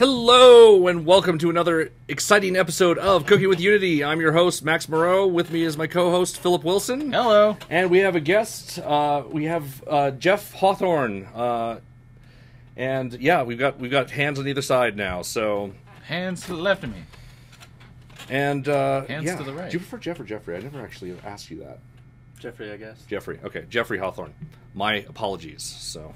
Hello, and welcome to another exciting episode of Cooking with Unity. I'm your host, Max Moreau. With me is my co-host, Philip Wilson. Hello. And we have a guest. We have Jeff Hawthorne. And yeah, we've got hands on either side now. So hands to the left of me. And hands to the right. Do you prefer Jeff or Jeffrey? I never actually asked you that. Jeffrey, I guess. Jeffrey. Okay, Jeffrey Hawthorne. My apologies. So.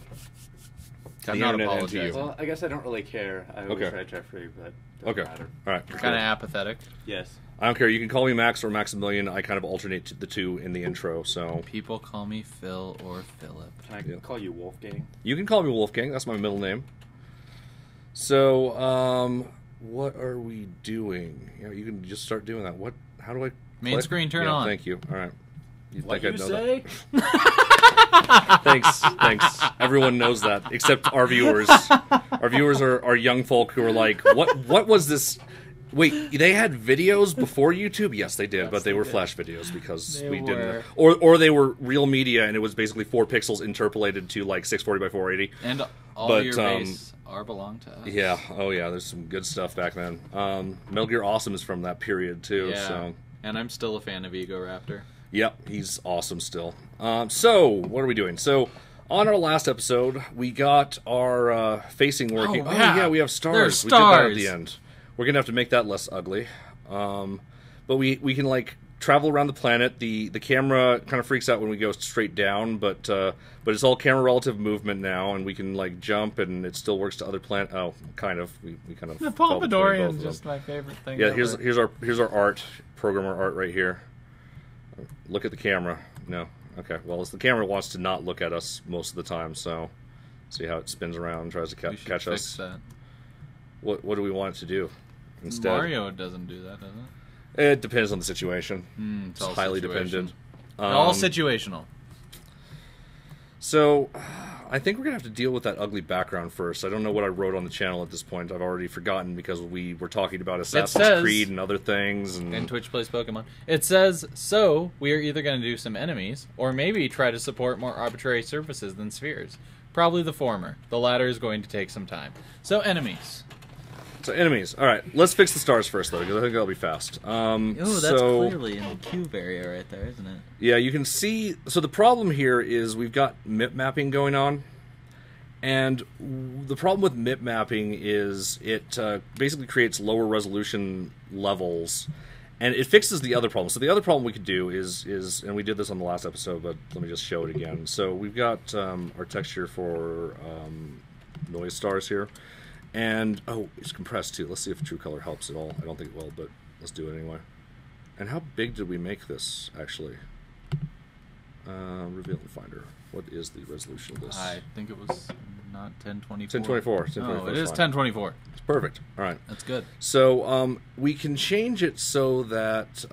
I'm not apologizing. Well, I guess I don't really care. I always try Jeffrey, but doesn't matter. All right. You're kind of apathetic. Yes. I don't care. You can call me Max or Maximilian. I kind of alternate the two in the intro. So people call me Phil or Philip. Can I call you Wolfgang? You can call me Wolfgang. That's my middle name. So, what are we doing? You can just start doing that. How do I? Main screen turn on. Thank you. All right. What you say? Thanks. Everyone knows that, except our viewers. Our viewers are young folk who are like, what was this? Wait, they had videos before YouTube? Yes, they did, but they were Flash videos because we didn't. Or they were real media, and it was basically 4 pixels interpolated to like 640 by 480. And all your base belong to us. Yeah. Oh yeah. There's some good stuff back then. Metal Gear Awesome is from that period too. Yeah. So. And I'm still a fan of Ego Raptor. Yep, he's awesome still. So, what are we doing? So, on our last episode, we got our facing working. Oh, yeah, we have stars. There's We did that stars. at the end. We're going to have to make that less ugly. But we can, like, travel around the planet. The camera kind of freaks out when we go straight down, but it's all camera relative movement now, and we can, like, jump, and it still works to other planet. Oh, kind of. We kind of. The Pompadour is just my favorite thing. Yeah, ever. here's our art, programmer art right here. Look at the camera. No. Okay. Well, the camera wants to not look at us most of the time, so see how it spins around and tries to catch us. That. What do we want it to do instead? Mario doesn't do that, does it? It depends on the situation. It's highly dependent. All situational. So, I think we're going to have to deal with that ugly background first. I don't know what I wrote on the channel at this point. I've already forgotten because we were talking about Assassin's Creed and other things. And Twitch plays Pokemon. It says, so we are either going to do some enemies, or maybe try to support more arbitrary surfaces than spheres. Probably the former. The latter is going to take some time. So enemies. All right, let's fix the stars first, though, because I think that'll be fast. That's clearly in the cube area right there, isn't it? Yeah, you can see. So the problem here is we've got MIP mapping going on, and the problem with MIP mapping is it basically creates lower resolution levels, and it fixes the other problem. So the other problem we could do is, and we did this on the last episode, but let me just show it again. So we've got our texture for noise stars here. And, it's compressed too. Let's see if True Color helps at all. I don't think it will, but let's do it anyway. And how big did we make this, actually? Reveal and Finder. What is the resolution of this? I think it was not 1024. 1024. No, it is 1024. It's perfect. All right. That's good. So, we can change it so that...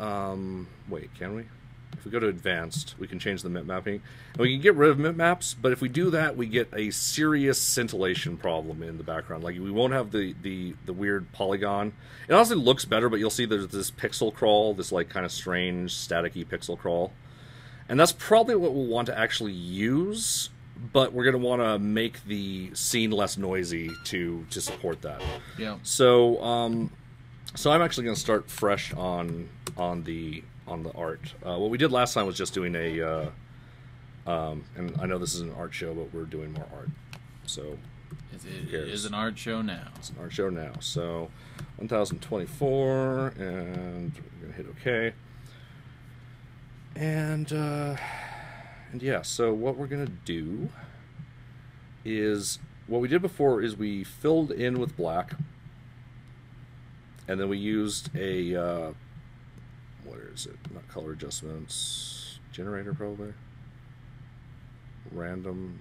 wait, can we? If we go to Advanced, we can change the MIP mapping. And we can get rid of MIP maps, but if we do that, we get a serious scintillation problem in the background. Like, we won't have the weird polygon. It honestly looks better, but you'll see there's this pixel crawl, this, like, kind of strange, static-y pixel crawl. And that's probably what we'll want to actually use, but we're going to want to make the scene less noisy to support that. Yeah. So I'm actually going to start fresh on the art. What we did last time was just doing a, and I know this is an art show, but we're doing more art. So it is an art show now. It's an art show now. So 1024, and we're gonna hit OK. And yeah. So what we're gonna do is what we did before is we filled in with black, and then we used a. Where is it? Not color adjustments. Generator, probably. Random.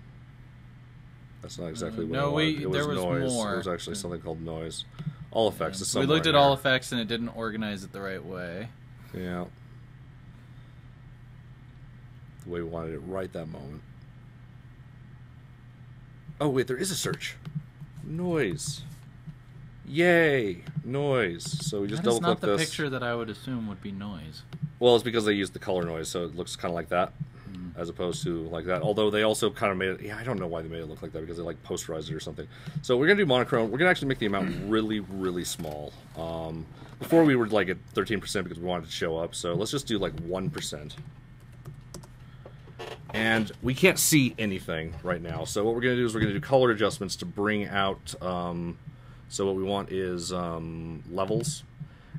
That's not exactly what no, it was. There was noise. more. There was actually something called noise. All effects. Is we looked at all effects and it didn't organize it the right way. Yeah. The way we wanted it right that moment. Oh, wait, there is a search. Noise. Yay! Noise. So we just double click this. That's not the picture that I would assume would be noise. Well, it's because they used the color noise, so it looks kind of like that. as opposed to like that. Although they also kind of made it. Yeah, I don't know why they made it look like that because they like posterized it or something. So we're gonna do monochrome. We're gonna actually make the amount really, really small. Before we were like at 13% because we wanted to show up. So let's just do like 1%. And we can't see anything right now. So what we're gonna do is we're gonna do color adjustments to bring out. So what we want is levels,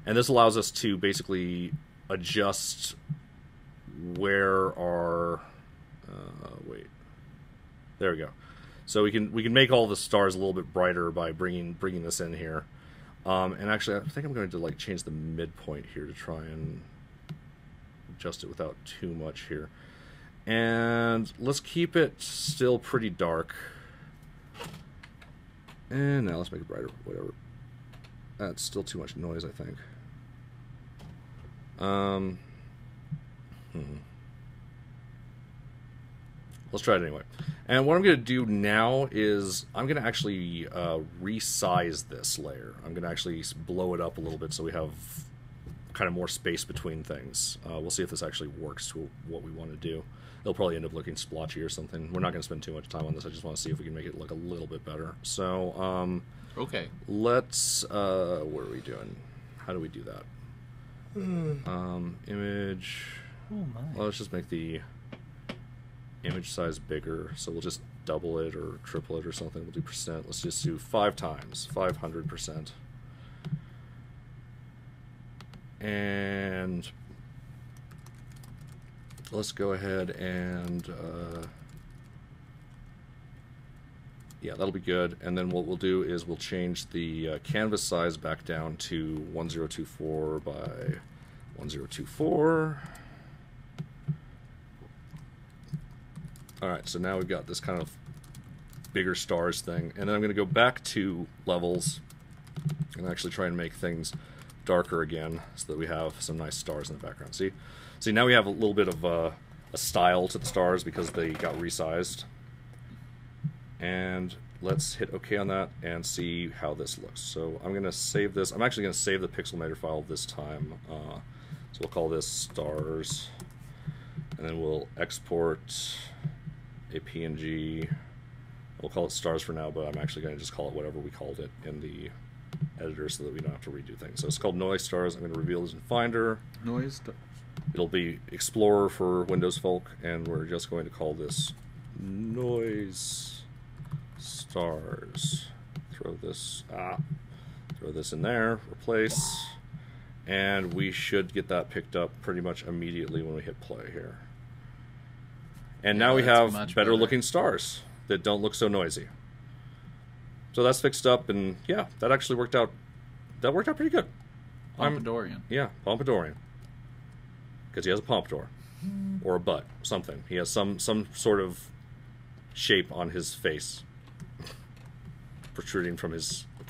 and this allows us to basically adjust where our wait, there we go. So we can make all the stars a little bit brighter by bringing this in here. And actually, I think I'm going to like change the midpoint here to try and adjust it without too much here. And let's keep it still pretty dark. And now let's make it brighter, whatever. That's still too much noise, I think. Let's try it anyway. And what I'm going to do now is I'm going to actually resize this layer. I'm going to actually blow it up a little bit so we have kind of more space between things. We'll see if this actually works to what we want to do. It'll probably end up looking splotchy or something. We're not going to spend too much time on this. I just want to see if we can make it look a little bit better. So, okay. Let's, what are we doing? How do we do that? Image. Oh my. Well, let's just make the image size bigger. So we'll just double it or triple it or something. We'll do percent. Let's just do 5 times, 500%. And let's go ahead and yeah, that'll be good. And then what we'll do is we'll change the canvas size back down to 1024 by 1024. Alright, so now we've got this kind of bigger stars thing. And then I'm going to go back to levels and actually try and make things darker again so that we have some nice stars in the background. See, now we have a little bit of a style to the stars because they got resized. And let's hit OK on that and see how this looks. So I'm going to save this. I'm actually going to save the Pixelmator file this time. So we'll call this stars. And then we'll export a PNG. We'll call it stars for now, but I'm actually going to just call it whatever we called it in the editor so that we don't have to redo things. So it's called Noise Stars. I'm going to reveal this in Finder. It'll be Explorer for Windows folk, and we're just going to call this Noise Stars. Throw this in there, replace, and we should get that picked up pretty much immediately when we hit play here. And now we have better looking stars that don't look so noisy. So that's fixed up, and yeah, that actually worked out. That worked out pretty good. Pompadourian. Yeah, Pompadourian. Because he has a pompadour. Or a butt, something. He has some sort of shape on his face. Protruding from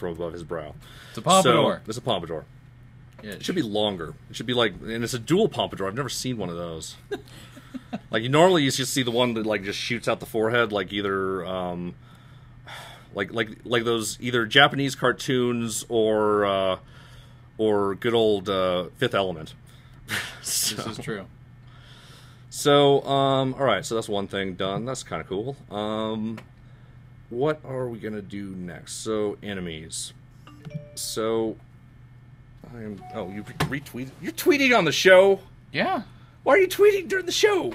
above his brow. It's a pompadour. So, it's a pompadour. Yeah, it should be longer. It should be like, and it's a dual pompadour. I've never seen one of those. Like, normally you just see the one that like just shoots out the forehead, like either like those either Japanese cartoons or good old Fifth Element. So, this is true. So all right, so that's one thing done. That's kind of cool. What are we gonna do next? So enemies. So you retweeted. You're tweeting on the show. Yeah. Why are you tweeting during the show?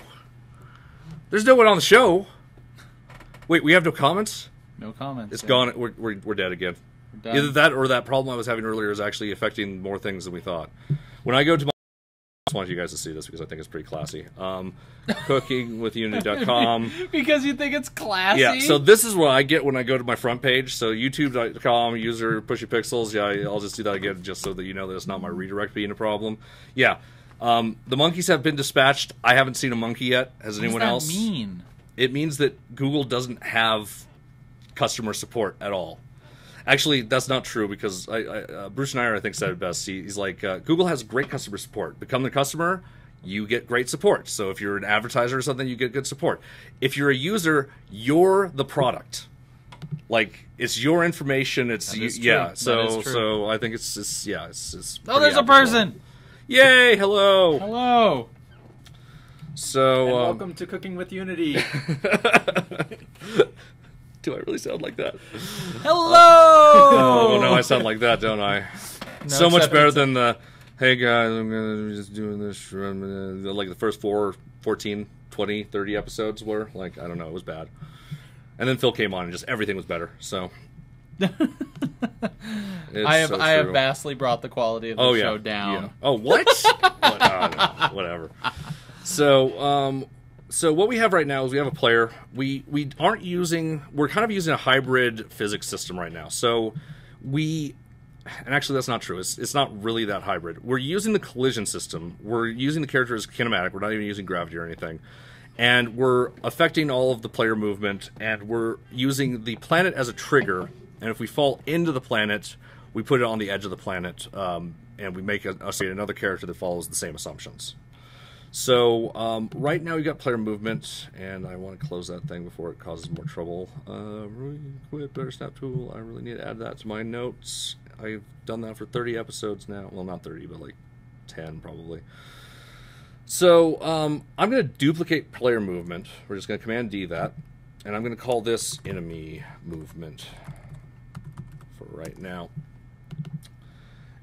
There's no one on the show. Wait, we have no comments? No comments. It's gone. We're dead again. We're done. Either that or that problem I was having earlier is actually affecting more things than we thought. When I go to my... I just wanted you guys to see this because I think it's pretty classy. Cookingwithunity.com. Because you think it's classy? Yeah, so this is what I get when I go to my front page. So youtube.com, user pushypixels. Yeah, I'll just do that again just so that you know that it's not my redirect being a problem. Yeah. The monkeys have been dispatched. I haven't seen a monkey yet. Has anyone else? What does that mean? It means that Google doesn't have customer support at all. Actually, that's not true because Bruce Schneier, I think, said it best. He's like, Google has great customer support. Become the customer, you get great support. So if you're an advertiser or something, you get good support. If you're a user, you're the product. Like, it's your information. It's yeah. So I think it's oh, there's a person. Yay! Hello. Hello. So And welcome to Cooking with Unity. Do I really sound like that? Hello! Oh no, I sound like that, don't I? No, So much except better it's- than the, hey guys, I'm gonna be just doing this, like the first 14, 20, 30 episodes were, like, I don't know, it was bad. And then Phil came on and just everything was better, so. I have vastly brought the quality of the show down. Yeah. Oh, what? No, whatever. So what we have right now is we have a player. We're kind of using a hybrid physics system right now. So and actually that's not true. It's not really that hybrid. We're using the collision system. We're using the character as kinematic. We're not even using gravity or anything. And we're affecting all of the player movement, and we're using the planet as a trigger. And if we fall into the planet, we put it on the edge of the planet, and we make another character that follows the same assumptions. So right now we've got player movement, and I want to close that thing before it causes more trouble. Quit better snap tool. I really need to add that to my notes. I've done that for 30 episodes now. Well, not 30, but like 10 probably. So I'm going to duplicate player movement. We're just going to Command D that, and I'm going to call this enemy movement for right now.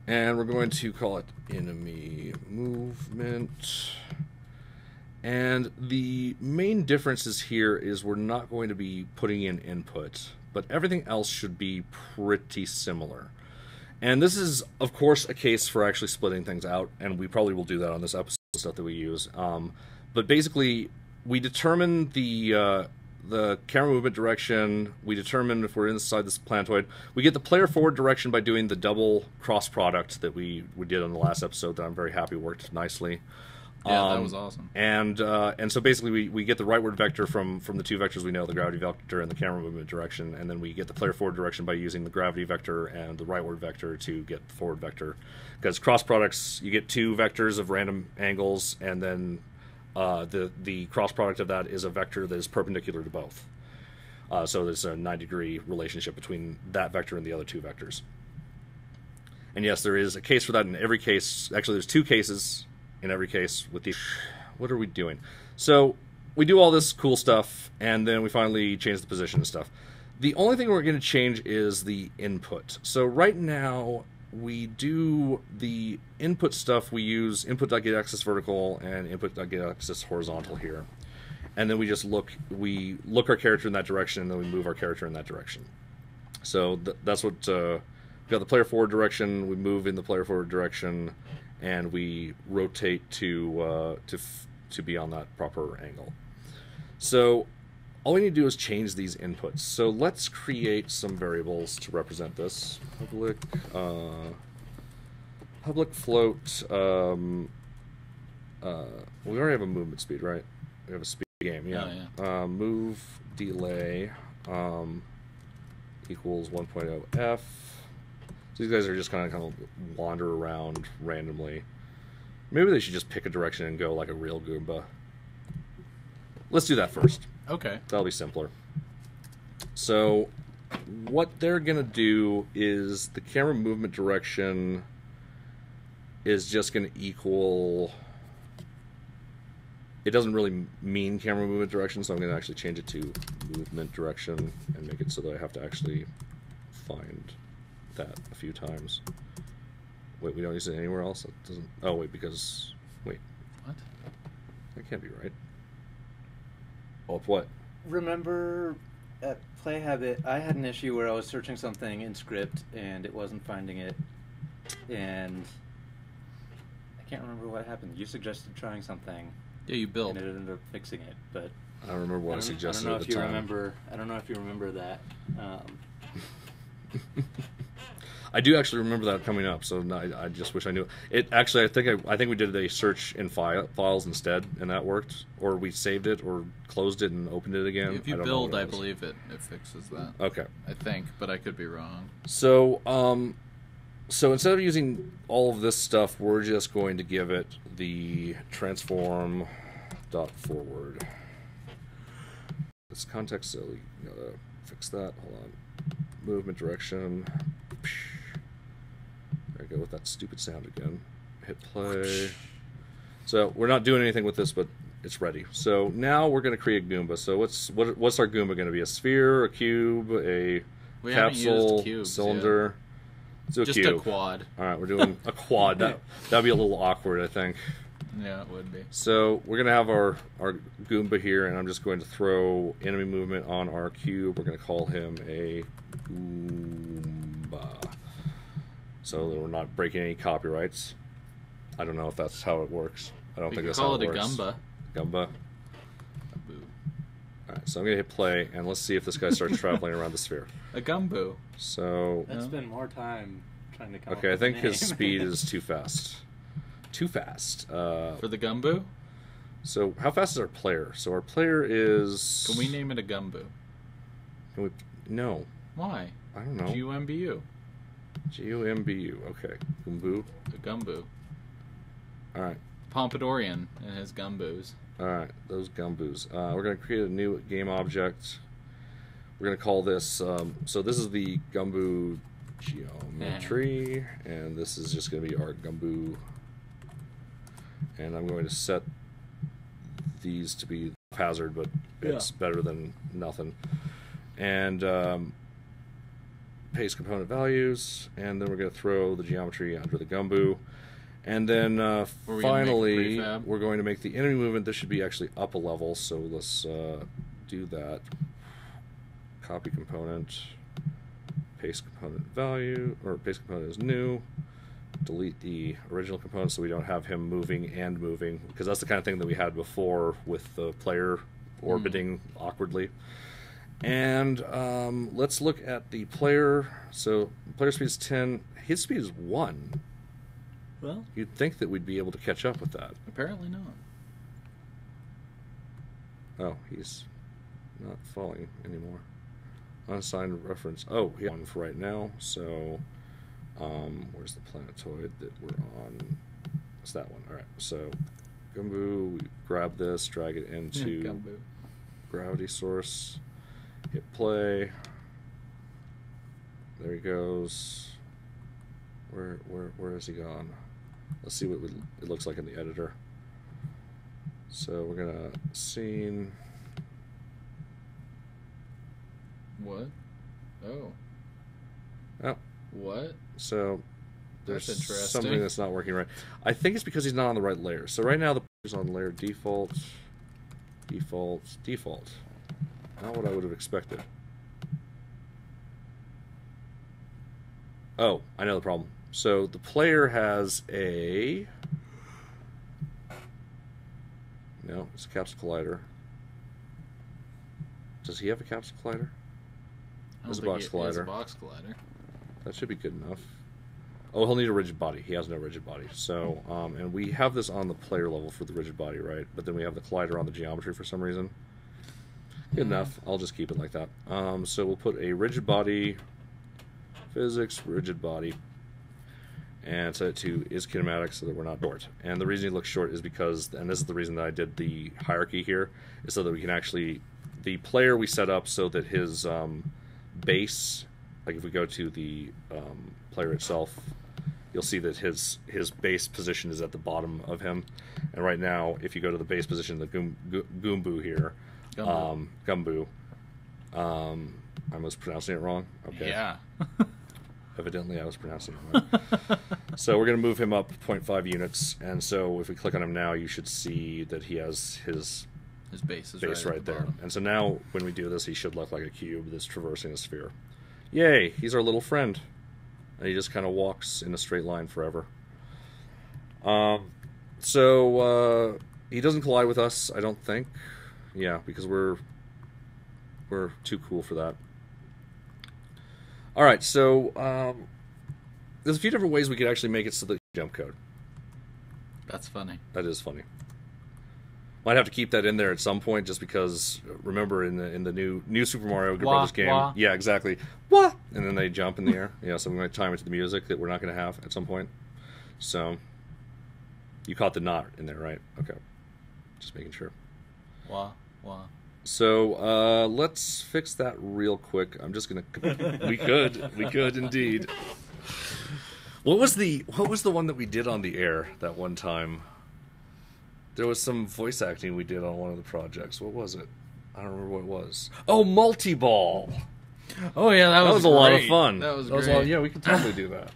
And we're going to call it enemy movement. And the main differences here is we're not going to be putting in input, but everything else should be pretty similar. And this is, of course, a case for actually splitting things out, and we probably will do that on this episode stuff that we use. But basically, we determine the camera movement direction. We determine if we're inside this planetoid. We get the player forward direction by doing the double cross product that we did on the last episode that I'm very happy worked nicely. Yeah, that was awesome. And so basically we get the rightward vector from the two vectors we know, the gravity vector and the camera movement direction, and then we get the player forward direction by using the gravity vector and the rightward vector to get the forward vector. Because cross products, you get two vectors of random angles, and then the cross product of that is a vector that is perpendicular to both. So there's a 90-degree relationship between that vector and the other two vectors. And yes, there is a case for that in every case. Actually, there's two cases in every case with the... What are we doing? So we do all this cool stuff, and then we finally change the position and stuff. The only thing we're going to change is the input. So right now, we do the input stuff. We use input.getAxis vertical and input.getAxis horizontal here. And then we just look our character in that direction, and then we move our character in that direction. So that's what... we've got the player forward direction, we move in the player forward direction, and we rotate to be on that proper angle. So all we need to do is change these inputs. So let's create some variables to represent this. Public float. We already have a movement speed, right? We have a speed game, yeah. Oh, yeah. Move delay equals 1.0 f. So these guys are just kind of wander around randomly. Maybe they should just pick a direction and go like a real Goomba. Let's do that first. Okay. That'll be simpler. So what they're going to do is the camera movement direction is just going to equal... It doesn't really mean camera movement direction, so I'm going to actually change it to movement direction and make it so that I have to actually find that a few times. Wait, we don't use it anywhere else? It doesn't... Oh, wait, because... Wait. What? That can't be right. Oh, what? Remember at Play Habit, I had an issue where I was searching something in script and it wasn't finding it, and I can't remember what happened. You suggested trying something. Yeah, you built. And it ended up fixing it, but I don't remember what I suggested at the time. I don't know if you remember that. I do actually remember that coming up, so no, I just wish I knew it. Actually, I think we did a search in files instead, and that worked. Or we saved it, or closed it and opened it again. If you build, I believe it fixes that. Okay. I think, but I could be wrong. So, so instead of using all of this stuff, we're just going to give it the transform dot forward. This context, so we gotta fix that. Hold on. Movement direction. There I go with that stupid sound again. Hit play. So we're not doing anything with this, but it's ready. So now we're going to create a Goomba. So what's our Goomba going to be? A sphere, a cube, a We haven't capsule, used cubes cylinder? Let's do a Just cube. a quad. All right, we're doing a quad. That'd be a little awkward, I think. Yeah, it would be. So we're going to have our Goomba here, and I'm just going to throw enemy movement on our cube. We're going to call him a Goomba, so that we're not breaking any copyrights. I don't know if that's how it works. I don't think that's how it works. Call it a Gumba. Gumba. Alright, so I'm going to hit play, and let's see if this guy starts traveling around the sphere. A Gumbo. So... Let's spend more time trying to come up Okay, I with think a his name. speed is too fast. Too fast. For the Gumbo? So how fast is our player? So our player is... Can we name it a Gumbo? Can we... No. Why? I don't know. G-U-M-B-U. G-U-M-B-U. Okay. Gumbu. A Gumbo. Alright. Pompadourian and his Gumbos. Alright, those Gumbos. We're going to create a new game object. We're going to call this... so this is the Gumbo geometry, and this is just going to be our Gumbo. And I'm going to set these to be hazard, but it's better than nothing. And paste component values, and then we're going to throw the geometry under the Gumbo. And then finally, we're going to make the enemy movement. This should be actually up a level, so let's do that. Copy component, paste component value, or paste component is new. Delete the original component so we don't have him moving and moving, because that's the kind of thing that we had before with the player orbiting awkwardly. And let's look at the player. So player speed is 10. His speed is 1. Well, You'd think that we'd be able to catch up with that. apparently not. Oh, he's not falling anymore. Unassigned reference. Oh, he's on for right now. So, where's the planetoid that we're on? It's that one. All right. So, Gumbo, we grab this, drag it into Gumbo. gravity source, hit play. There he goes. Where has he gone? Let's see what it looks like in the editor. So we're gonna scene. What? Oh. Oh. What? So there's That's interesting. something that's not working right. I think it's because he's not on the right layer. So right now the player's on layer default, default, default. Not what I would have expected. Oh, I know the problem. So the player has a... No, it's a capsule collider. Does he have a capsule collider? There's a box collider. There's a box collider. That should be good enough. Oh, he'll need a rigid body. He has no rigid body. So, and we have this on the player level for the rigid body, right? But then we have the collider on the geometry for some reason. Good enough. I'll just keep it like that. So we'll put a rigid body, physics, rigid body, and set it to is kinematic so that we're not short. And the reason he looks short is because, and this is the reason that I did the hierarchy here, is so that we can actually, the player we set up so that his base, like if we go to the player itself, you'll see that his base position is at the bottom of him. And right now, if you go to the base position, the Goombo here, Gumbo, I was pronouncing it wrong. Okay. Yeah. Evidently, I was pronouncing it wrong. So we're going to move him up 0.5 units, and so if we click on him now, you should see that he has his base is base right right at the there. bottom. And so now, when we do this, he should look like a cube that's traversing a sphere. Yay! He's our little friend, and he just kind of walks in a straight line forever. So he doesn't collide with us, I don't think. Yeah, because we're too cool for that. All right, so there's a few different ways we could actually make it so that jump code. That's funny. That is funny. Might have to keep that in there at some point, just because. Remember in the new Super Mario Brothers game, wah. yeah, exactly, wah, and then they jump in the air. Yeah, so I'm going to time it to the music that we're not going to have at some point. So you caught the knot in there, right? Okay, just making sure. Wah, wah. So let's fix that real quick. I'm just gonna. we could indeed. What was the one that we did on the air that one time? There was some voice acting we did on one of the projects. What was it? I don't remember what it was. Oh, multi-ball. Oh yeah, that was a lot of great. fun. That was a lot, great. yeah, we could totally do that.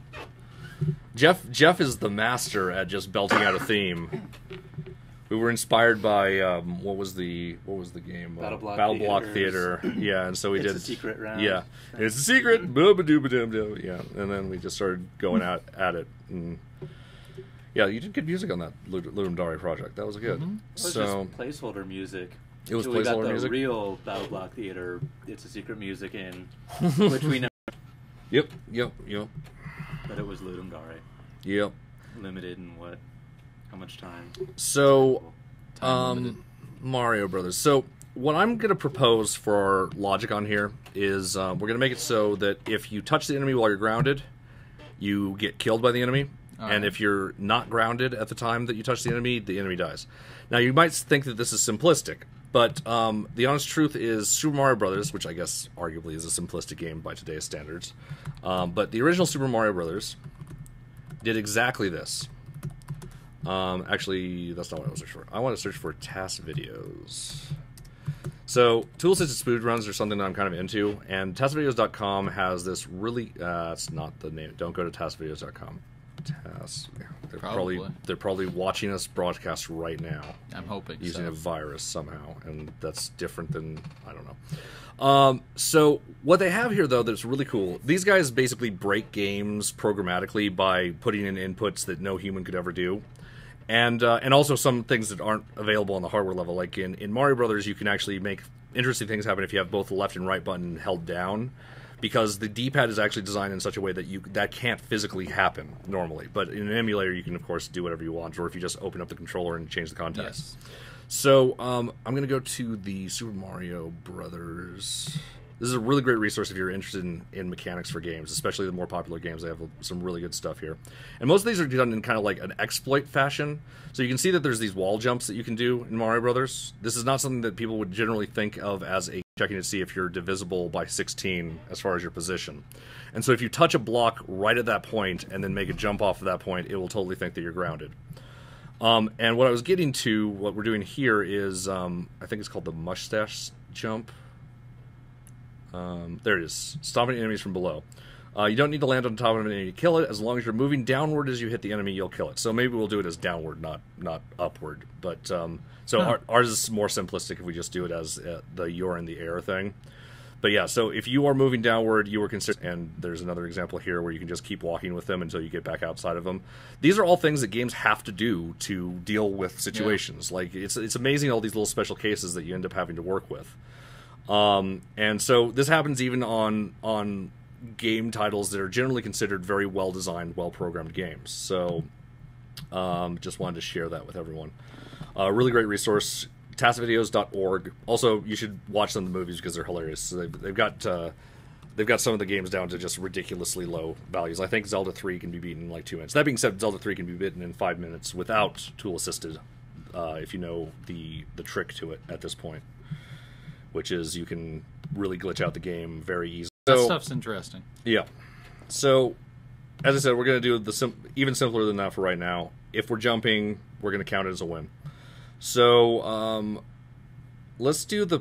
Jeff is the master at just belting out a theme. We were inspired by what was the game? Battle Block Theater. Theater. Yeah, and so we It's did a secret round. Yeah, it's a secret. Boo-ba-doo-ba-dum-dum. Yeah, and then we just started going out at it. And yeah, you did good music on that Ludum Dare project. That was good. It was So just placeholder music. it was So we got placeholder the music. real Battle Block Theater. It's a secret music in, which we know, Yep. but it was Ludum Dare. Yep. Limited in what? How much time? So, Time limited. Mario Brothers. So, what I'm going to propose for our logic on here is we're going to make it so that if you touch the enemy while you're grounded, you get killed by the enemy. All And right. if you're not grounded at the time that you touch the enemy dies. Now, you might think that this is simplistic, but the honest truth is Super Mario Brothers, which I guess arguably is a simplistic game by today's standards, but the original Super Mario Brothers did exactly this. Actually, that's not what I was searching for. I want to search for task videos. So, tool-assisted speed runs are something that I'm kind of into, and taskvideos.com has this really... it's not the name. Don't go to taskvideos.com. They're probably watching us broadcast right now. I'm hoping Using so. a virus somehow, and that's different than... I don't know. So, what they have here, though, that's really cool, these guys basically break games programmatically by putting in inputs that no human could ever do. And also some things that aren't available on the hardware level. Like in Mario Brothers, you can actually make interesting things happen if you have both the left and right button held down, because the D-pad is actually designed in such a way that that can't physically happen normally. But in an emulator, you can, of course, do whatever you want, or if you just open up the controller and change the context. Yes. So I'm going to go to the Super Mario Brothers. This is a really great resource if you're interested in mechanics for games, especially the more popular games. They have some really good stuff here. And most of these are done in kind of like an exploit fashion. So you can see that there's these wall jumps that you can do in Mario Brothers. This is not something that people would generally think of as checking to see if you're divisible by 16 as far as your position. And so if you touch a block right at that point and then make a jump off of that point, it will totally think that you're grounded. And what I was getting to, what we're doing here is, I think it's called the mustache jump. There it is. Stomping enemies from below. You don't need to land on top of an enemy to kill it. As long as you're moving downward as you hit the enemy, you'll kill it. So maybe we'll do it as downward, not upward. But ours is more simplistic if we just do it as the you're in the air thing. But yeah, so if you are moving downward, you are considered... And there's another example here where you can just keep walking with them until you get back outside of them. These are all things that games have to do to deal with situations. Yeah. Like, it's amazing all these little special cases that you end up having to work with. And so this happens even on game titles that are generally considered very well-designed, well-programmed games. So just wanted to share that with everyone. Really great resource, taskvideos.org. Also, you should watch some of the movies because they're hilarious. So they've got some of the games down to just ridiculously low values. I think Zelda 3 can be beaten in like 2 minutes. That being said, Zelda 3 can be beaten in 5 minutes without tool-assisted, if you know the trick to it at this point, which is you can really glitch out the game very easily. That stuff's interesting. Yeah. So, as I said, we're going to do even simpler than that for right now. If we're jumping, we're going to count it as a win. So, let's do the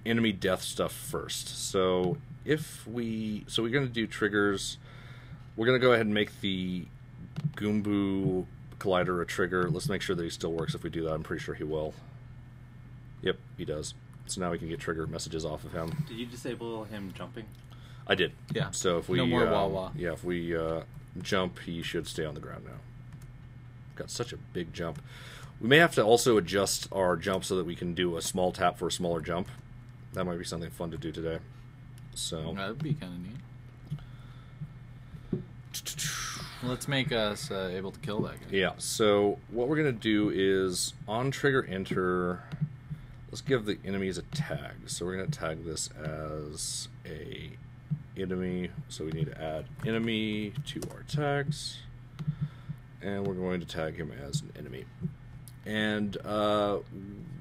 enemy death stuff first. So, we're going to do triggers. We're going to go ahead and make the Goombu Collider a trigger. Let's make sure that he still works if we do that. I'm pretty sure he will. Yep, he does. So now we can get trigger messages off of him. Did you disable him jumping? I did. Yeah. So if we No more wah-wah. Yeah, if we jump, he should stay on the ground now. Got such a big jump. We may have to also adjust our jump so that we can do a small tap for a smaller jump. That might be something fun to do today. So That would be kind of neat. Let's make us able to kill that guy. yeah. So what we're gonna do is on trigger enter. Let's give the enemies a tag. So we're going to tag this as a enemy. So we need to add enemy to our tags. And we're going to tag him as an enemy. And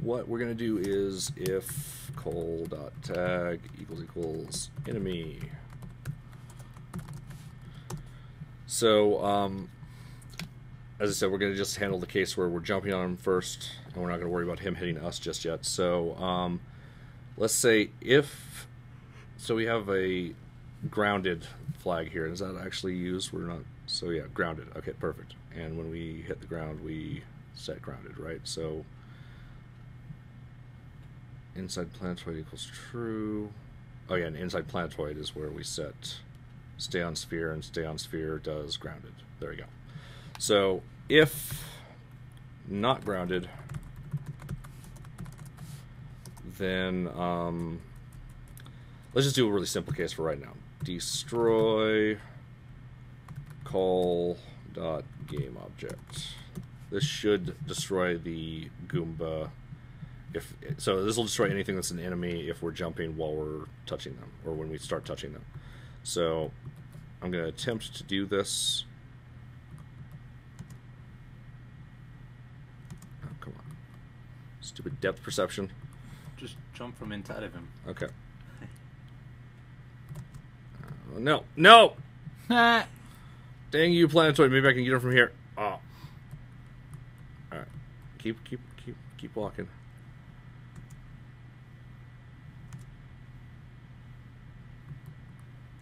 what we're going to do is if col.tag equals enemy. So as I said, we're going to just handle the case where we're jumping on him first, and we're not going to worry about him hitting us just yet. So let's say if... So we have a grounded flag here. Is that actually used? We're not... So yeah, grounded. Okay, perfect. And when we hit the ground, we set grounded, right? So inside planetoid equals true. Oh yeah, and inside planetoid is where we set stay on sphere, and stay on sphere does grounded. There we go. So if not grounded, then let's just do a really simple case for right now. Destroy call dot game object. This should destroy the Goomba. So this will destroy anything that's an enemy if we're jumping while we're touching them, or when we start touching them. So I'm going to attempt to do this. Oh, come on. Stupid depth perception. Just jump from inside of him. Okay. No. No! Dang you, Planetoid. Maybe I can get him from here. Oh. Alright. Keep walking.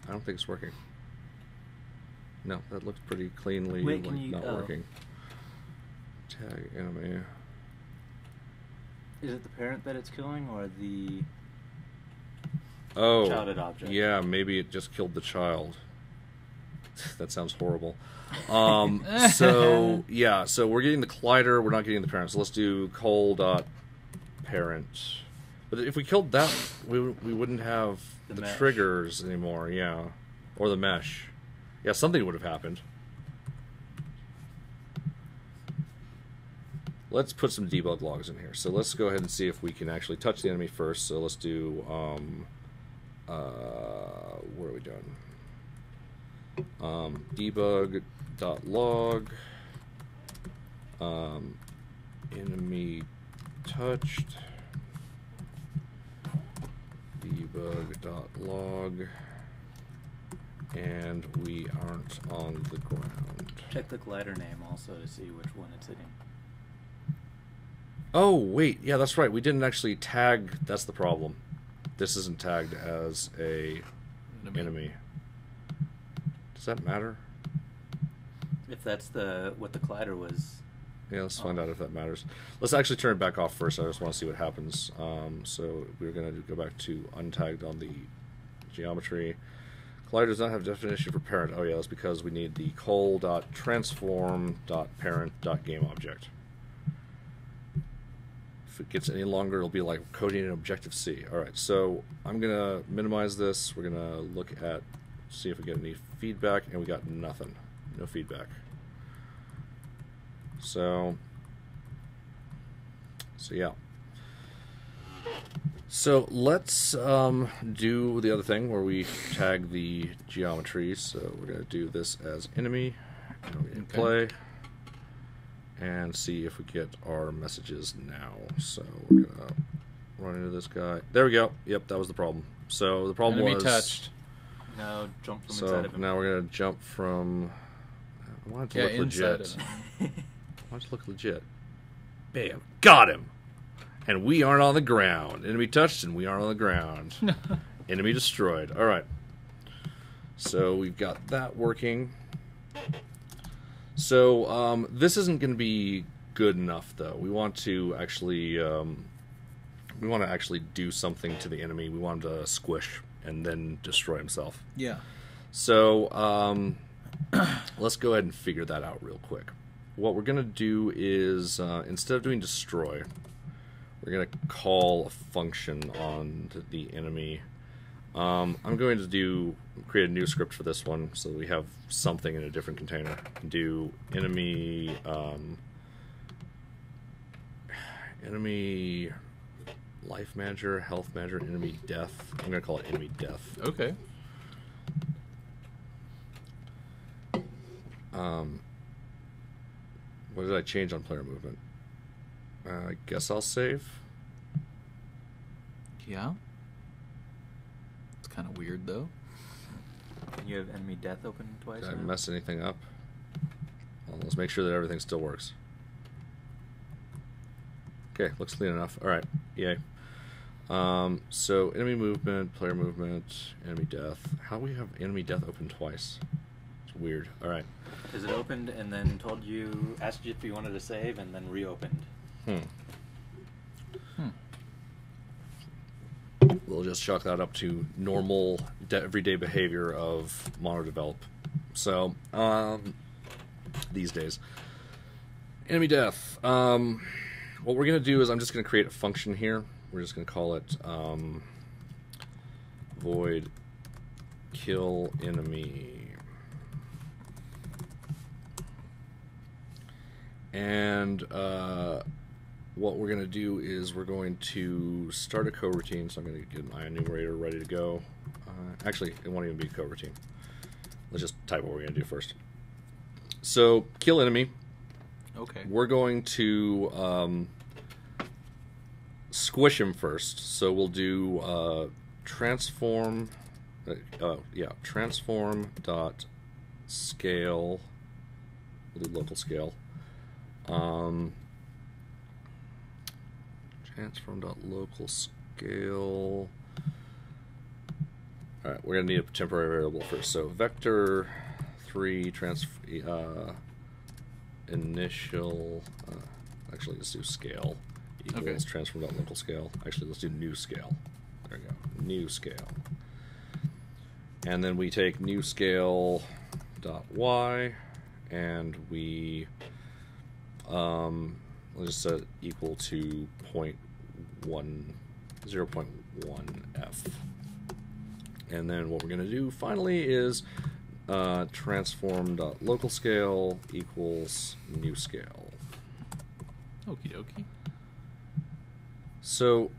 I don't think it's working. No, that looks pretty cleanly Wait, like not working. Tag enemy. Is it the parent that it's killing, or the Oh, childed object? yeah, maybe it just killed the child. That sounds horrible. So yeah, so we're getting the collider, we're not getting the parent. So let's do call dot parent. But if we killed that, we wouldn't have the triggers anymore. Yeah, or the mesh. Yeah, something would have happened. Let's put some debug logs in here. So let's go ahead and see if we can actually touch the enemy first. So let's do what are we doing? Debug.log enemy touched debug.log, and we aren't on the ground. Check the glider name also to see which one it's hitting. Oh, wait, yeah, that's right. We didn't actually tag. That's the problem. This isn't tagged as a enemy. Does that matter? If that's what the collider was. Yeah, let's find out if that matters. Let's actually turn it back off first. I just want to see what happens. So we're going to go back to untagged on the geometry. Collider does not have definition for parent. Oh yeah, that's because we need the call.transform.parent.gameObject. If it gets any longer, it'll be like coding in Objective-C. Alright, so I'm going to minimize this. We're going to look at, see if we get any feedback, and we got nothing. No feedback. So yeah. So let's do the other thing where we tag the geometry. So we're going to do this as enemy, and we're going to play, and see if we get our messages now. So we're going to run into this guy. There we go. Yep, that was the problem. So the problem enemy was... touched. Now jump from inside of him. Now we're going to jump from... I want it to look legit. I want it to look legit. Bam. Got him! And we aren't on the ground. Enemy touched and we aren't on the ground. Enemy destroyed. Alright. So we've got that working. So this isn't going to be good enough, though. We want to actually do something to the enemy. We want him to squish and then destroy himself. Yeah. So let's go ahead and figure that out real quick. What we're going to do is, instead of doing destroy, we're going to call a function on the enemy. I'm going to create a new script for this one so that we have something in a different container. Do enemy enemy life manager, health manager, enemy death. I'm going to call it enemy death. Okay. What did I change on player movement? I guess I'll save. Yeah. It's kind of weird, though. Can you have enemy death open twice? Did I now? mess anything up? Well, let's make sure that everything still works. Okay, looks clean enough. All right, yay. So enemy movement, player movement, enemy death. How do we have enemy death open twice? It's weird. All right. Because it opened and then told you, asked you if you wanted to save, and then reopened. We'll just chalk that up to normal, everyday behavior of mono develop. So, these days, enemy death. What we're gonna do is I'm just gonna create a function here. We're just gonna call it void kill enemy. And what we're going to do is we're going to start a coroutine. So I'm going to get my enumerator ready to go. Actually, it won't even be a coroutine. Let's just type what we're going to do first. So kill enemy. Okay. We're going to squish him first. So we'll do transform. Transform dot scale. We'll do local scale. Transform.local scale. Alright, we're going to need a temporary variable first. So vector 3 initial, actually let's do scale equals transform.local scale. Actually, let's do new scale. There we go. New scale. And then we take new scale dot y and we we'll just set it equal to 0.1 f. And then what we're going to do finally is transform.local scale equals new scale. Okie dokie. So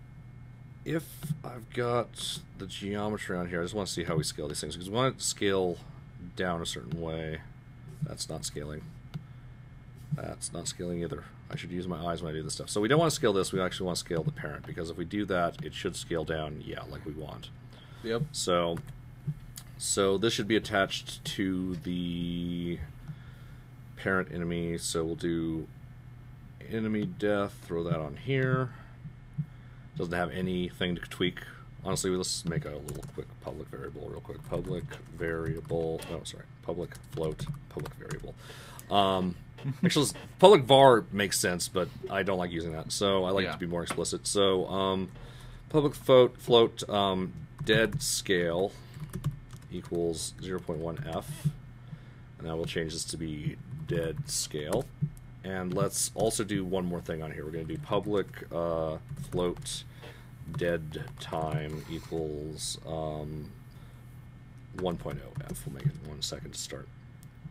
if I've got the geometry on here, I just want to see how we scale these things, because we want it to scale down a certain way. That's not scaling. That's not scaling either. I should use my eyes when I do this stuff. So we don't want to scale this, we actually want to scale the parent, because if we do that, it should scale down, yeah, like we want. Yep. So this should be attached to the parent enemy, so we'll do enemy death, throw that on here. Doesn't have anything to tweak. Honestly, let's make a little quick public variable real quick. Public variable, public float, public variable. Actually, public var makes sense, but I don't like using that, so I like it to be more explicit. So, public float dead scale equals 0.1 f, and now we'll change this to be dead scale. And let's also do one more thing on here. We're going to do public float dead time equals 1.0 f. We'll make it 1 second to start.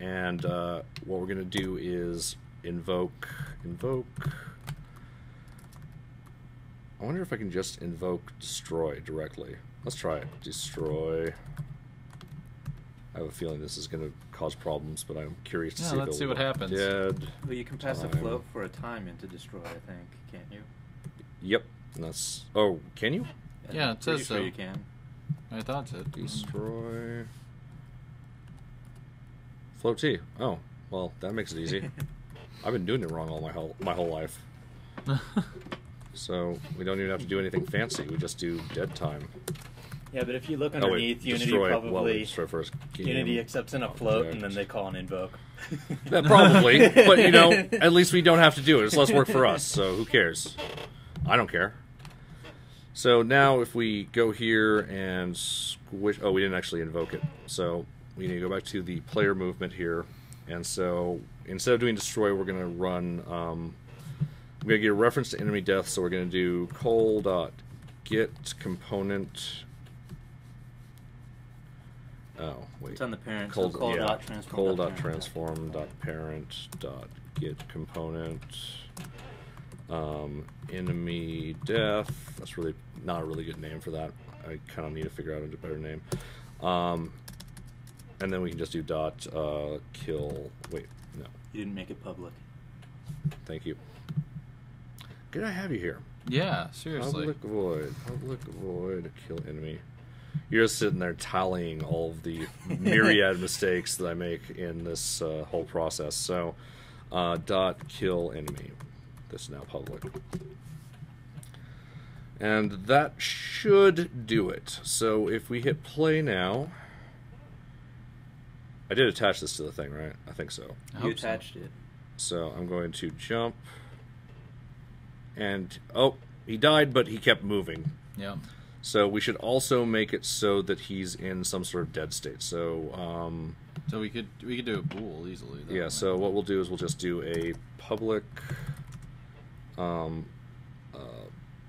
And what we're going to do is invoke. I wonder if I can just invoke destroy directly. Let's try it. Destroy. I have a feeling this is going to cause problems, but I'm curious to see if let's see what happens. Dead. Well, you can pass time. a float for a time into destroy, I think, can't you? Yep. And that's. Oh, can you? Yeah, it says sure so. You can. I thought so. Destroy. Float T. Oh, well, that makes it easy. I've been doing it wrong all my whole life. So we don't even have to do anything fancy. We just do dead time. Yeah, but if you look Oh, wait, underneath, Unity destroy. probably Well, destroy first. Unity accepts in a float, object. and then they call an invoke. Yeah, probably, but you know, at least we don't have to do it. It's less work for us, so who cares? I don't care. So now if we go here and squish... Oh, we didn't actually invoke it. So we need to go back to the player movement here. And so instead of doing destroy, we're going to run... we're going to get a reference to enemy death, so we're going to do col.get component... Oh, wait. It's on the parent. Col, So call yeah, dot transform. col.transform.parent.get component enemy death. That's really not a really good name for that. I kind of need to figure out a better name. And then we can just do dot kill. Wait, no. You didn't make it public. Thank you. Good, I have you here. Yeah, seriously. Public void kill enemy. You're just sitting there tallying all of the myriad mistakes that I make in this whole process. So, dot kill enemy. This is now public. And that should do it. So if we hit play now... I did attach this to the thing, right? I think so. You attached it. So I'm going to jump. And, oh, he died, but he kept moving. Yeah. So we should also make it so that he's in some sort of dead state. So, So we could do a bool easily. Though, yeah, so what we'll do is we'll just do a public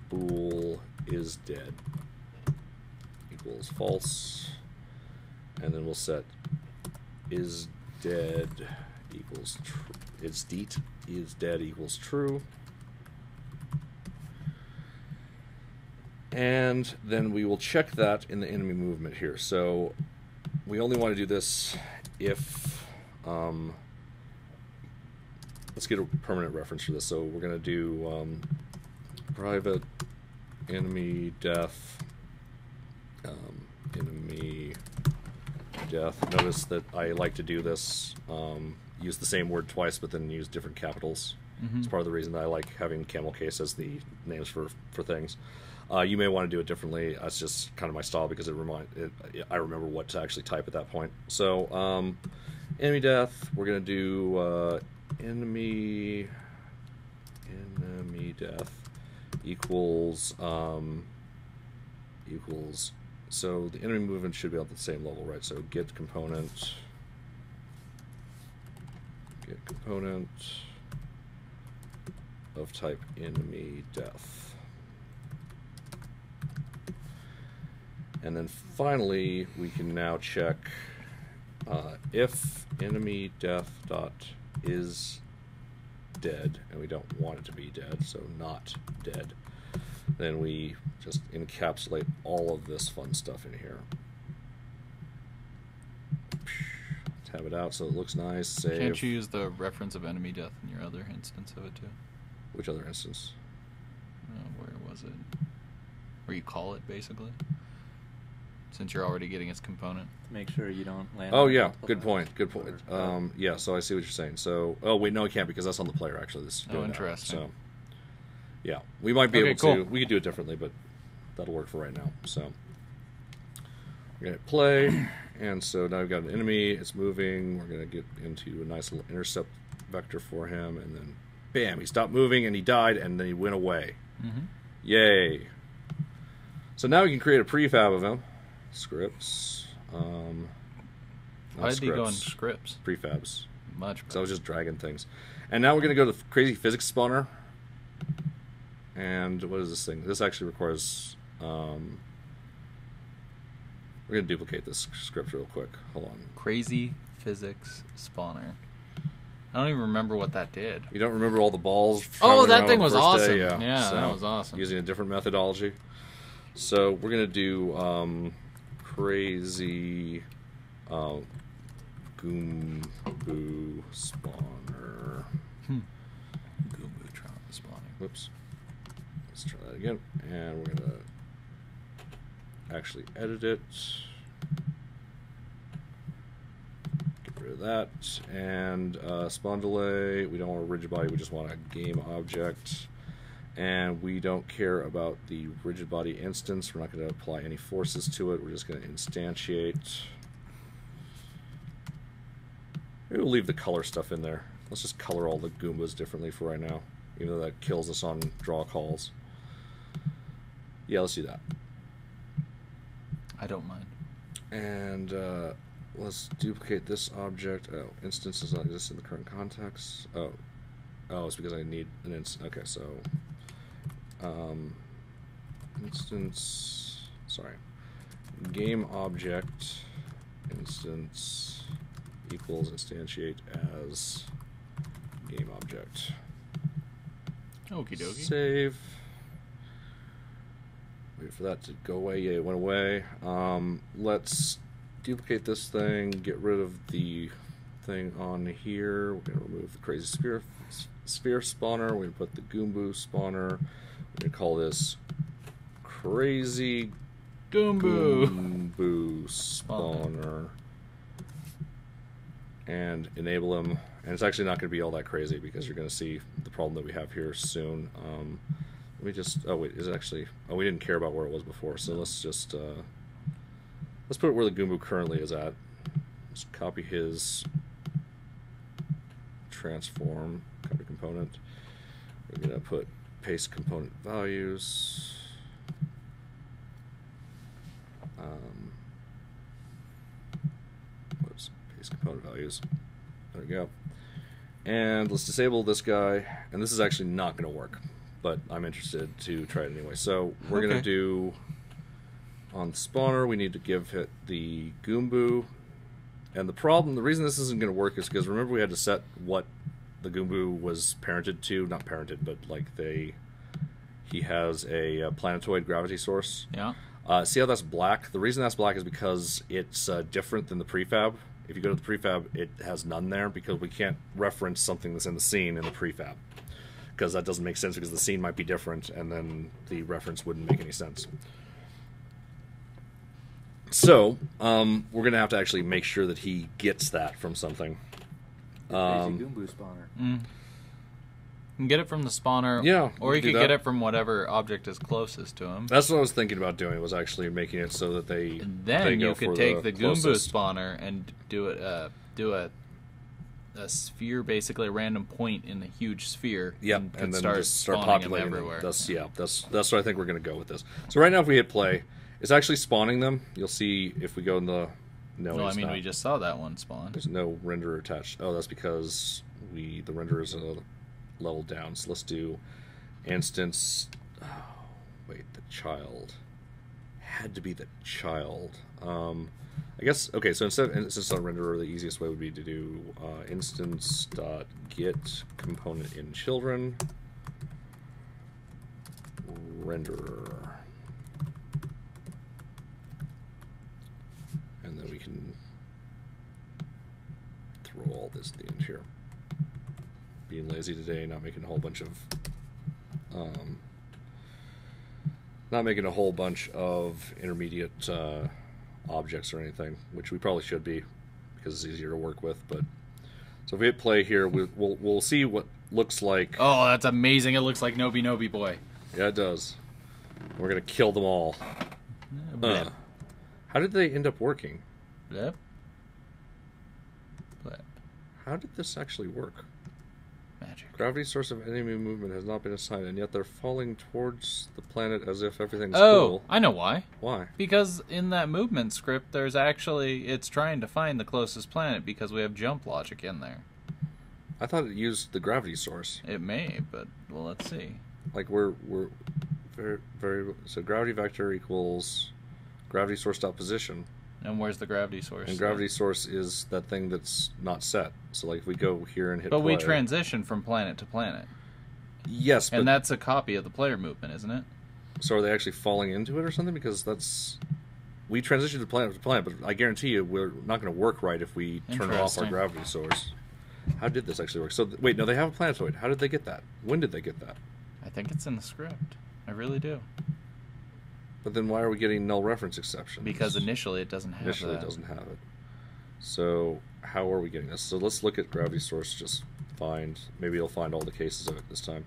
bool is dead equals false. And then we'll set is dead equals true. Is deet is dead equals true. And then we will check that in the enemy movement here. So we only want to do this if let's get a permanent reference for this. So we're going to do private enemy death enemy death. Notice that I like to do this, use the same word twice, but then use different capitals. It's part of the reason that I like having camel case as the names for things. You may want to do it differently. That's just kind of my style because I remember what to actually type at that point. So enemy death, we're going to do enemy death equals so the enemy movement should be at the same level, right? So get component of type enemy death. And then finally, we can now check if enemy death dot is dead, and we don't want it to be dead, so not dead. Then we just encapsulate all of this fun stuff in here. Tab it out so it looks nice. Save. Can't you use the reference of enemy death in your other instance of it too? Which other instance? Where was it? Where you call it, basically? Since you're already getting its component. Make sure you don't land. Oh on yeah, multiple good times. point. Good point. Yeah, so I see what you're saying. So, oh wait, no, I can't because that's on the player actually. This is doing that. Interesting. So, yeah, we might be Okay, able cool. to. We could do it differently, but that'll work for right now. So, we're gonna hit play, and so now we've got an enemy. It's moving. We're gonna get into a nice little intercept vector for him, and then, bam, he stopped moving and he died, and then he went away. Yay! So now we can create a prefab of him. Scripts. Why did he go in scripts? Prefabs. Much So I better. was just dragging things. And now we're going to go to the crazy physics spawner. And what is this thing? This actually requires... we're going to duplicate this script real quick. Hold on. Crazy physics spawner. I don't even remember what that did. You don't remember all the balls? Oh, traveling that around thing on was the first awesome. day? Yeah, So, that was awesome. Using a different methodology. So we're going to do crazy Goombu spawner. Goombutron spawning. Whoops. Let's try that again. And we're going to actually edit it. Get rid of that. And spawn delay. We don't want a rigid body. We just want a game object. And we don't care about the rigid body instance. We're not going to apply any forces to it. We're just going to instantiate. Maybe we'll leave the color stuff in there. Let's just color all the Goombas differently for right now, even though that kills us on draw calls. Yeah, let's do that. I don't mind. And let's duplicate this object. Oh, instance does not exist in the current context. Oh, it's because I need an instance. Okay, so instance. Sorry, game object instance equals instantiate as game object. Okie dokie. Save. Wait for that to go away. Yeah, it went away. Let's duplicate this thing, get rid of the thing on here. We're going to remove the crazy sphere spawner. We're going to put the Goombu spawner. We're going to call this crazy Goomboo. spawner. And enable him. And it's actually not going to be all that crazy because you're going to see the problem that we have here soon. Let me just... Oh, wait. Is it actually... Oh, we didn't care about where it was before. So let's just... let's put it where the Goomboo currently is at. Just copy his transform. Copy component. We're going to put paste component values. Whoops. Paste component values. There we go. And let's disable this guy. And this is actually not going to work, but I'm interested to try it anyway. So we're going to do on the spawner, we need to give it the Goomboo. And the reason this isn't going to work is because remember we had to set what the Goomboo was parented to, not parented, but like he has a planetoid gravity source. Yeah. See how that's black? The reason that's black is because it's different than the prefab. If you go to the prefab, it has none there because we can't reference something that's in the scene in the prefab. Because that doesn't make sense because the scene might be different and then the reference wouldn't make any sense. So, we're going to have to actually make sure that he gets that from something. Goomboo spawner. You can get it from the spawner, yeah, or you could get it from whatever object is closest to him. That's what I was thinking about doing, was actually making it so that they And then go you could for take the Goomboo closest. spawner and do a sphere, basically a random point in the huge sphere. Yep, and and then start just start spawning populating them them. everywhere. That's what I think we're going to go with this. So right now, if we hit play, it's actually spawning them. You'll see if we go in the... No, I it's mean, not. we just saw that one spawn. There's no renderer attached. Oh, that's because the renderer is a level down. So let's do instance... Oh, wait, the child. Had to be the child. I guess, okay, so instead of instance on renderer, the easiest way would be to do instance.get component in children renderer. And then we can throw all this at the end here. Being lazy today, not making a whole bunch of intermediate objects or anything, which we probably should be because it's easier to work with. But so if we hit play here, we'll see what looks like. Oh, that's amazing! It looks like Nobi Nobi Boy. Yeah, it does. We're gonna kill them all. Blip. How did they end up working? Blip. Blip. How did this actually work? Magic. Gravity source of enemy movement has not been assigned, and yet they're falling towards the planet as if everything's cool. I know why. Why? Because in that movement script, there's actually, it's trying to find the closest planet because we have jump logic in there. I thought it used the gravity source. It may, but, well, let's see. Like we're very so gravity vector equals gravity source dot position. And where's the gravity source? And gravity source is that thing that's not set. So like if we go here and hit But play, we transition from planet to planet. Yes, but And that's a copy of the player movement, isn't it? so are they actually falling into it or something? Because that's... We transition to planet, but I guarantee you we're not going to work right if we turn off our Interesting. gravity source. How did this actually work? So, wait, no, they have a planetoid. How did they get that? When did they get that? I think it's in the script. I really do. But then why are we getting null reference exceptions? Because initially it doesn't have Initially that. it doesn't have it. So how are we getting this? So let's look at gravity source, just find... Maybe it'll find all the cases of it this time.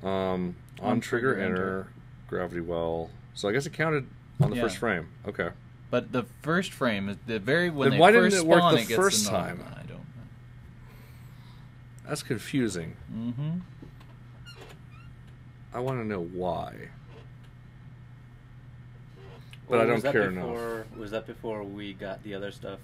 On trigger enter, gravity well. So I guess it counted on the first frame. Okay. But the first frame is the very when Then they why first didn't it work spawn, the it gets first the null. time? I don't know. That's confusing. Mm-hmm. I want to know why. But I don't care enough. Was that before we got the other stuff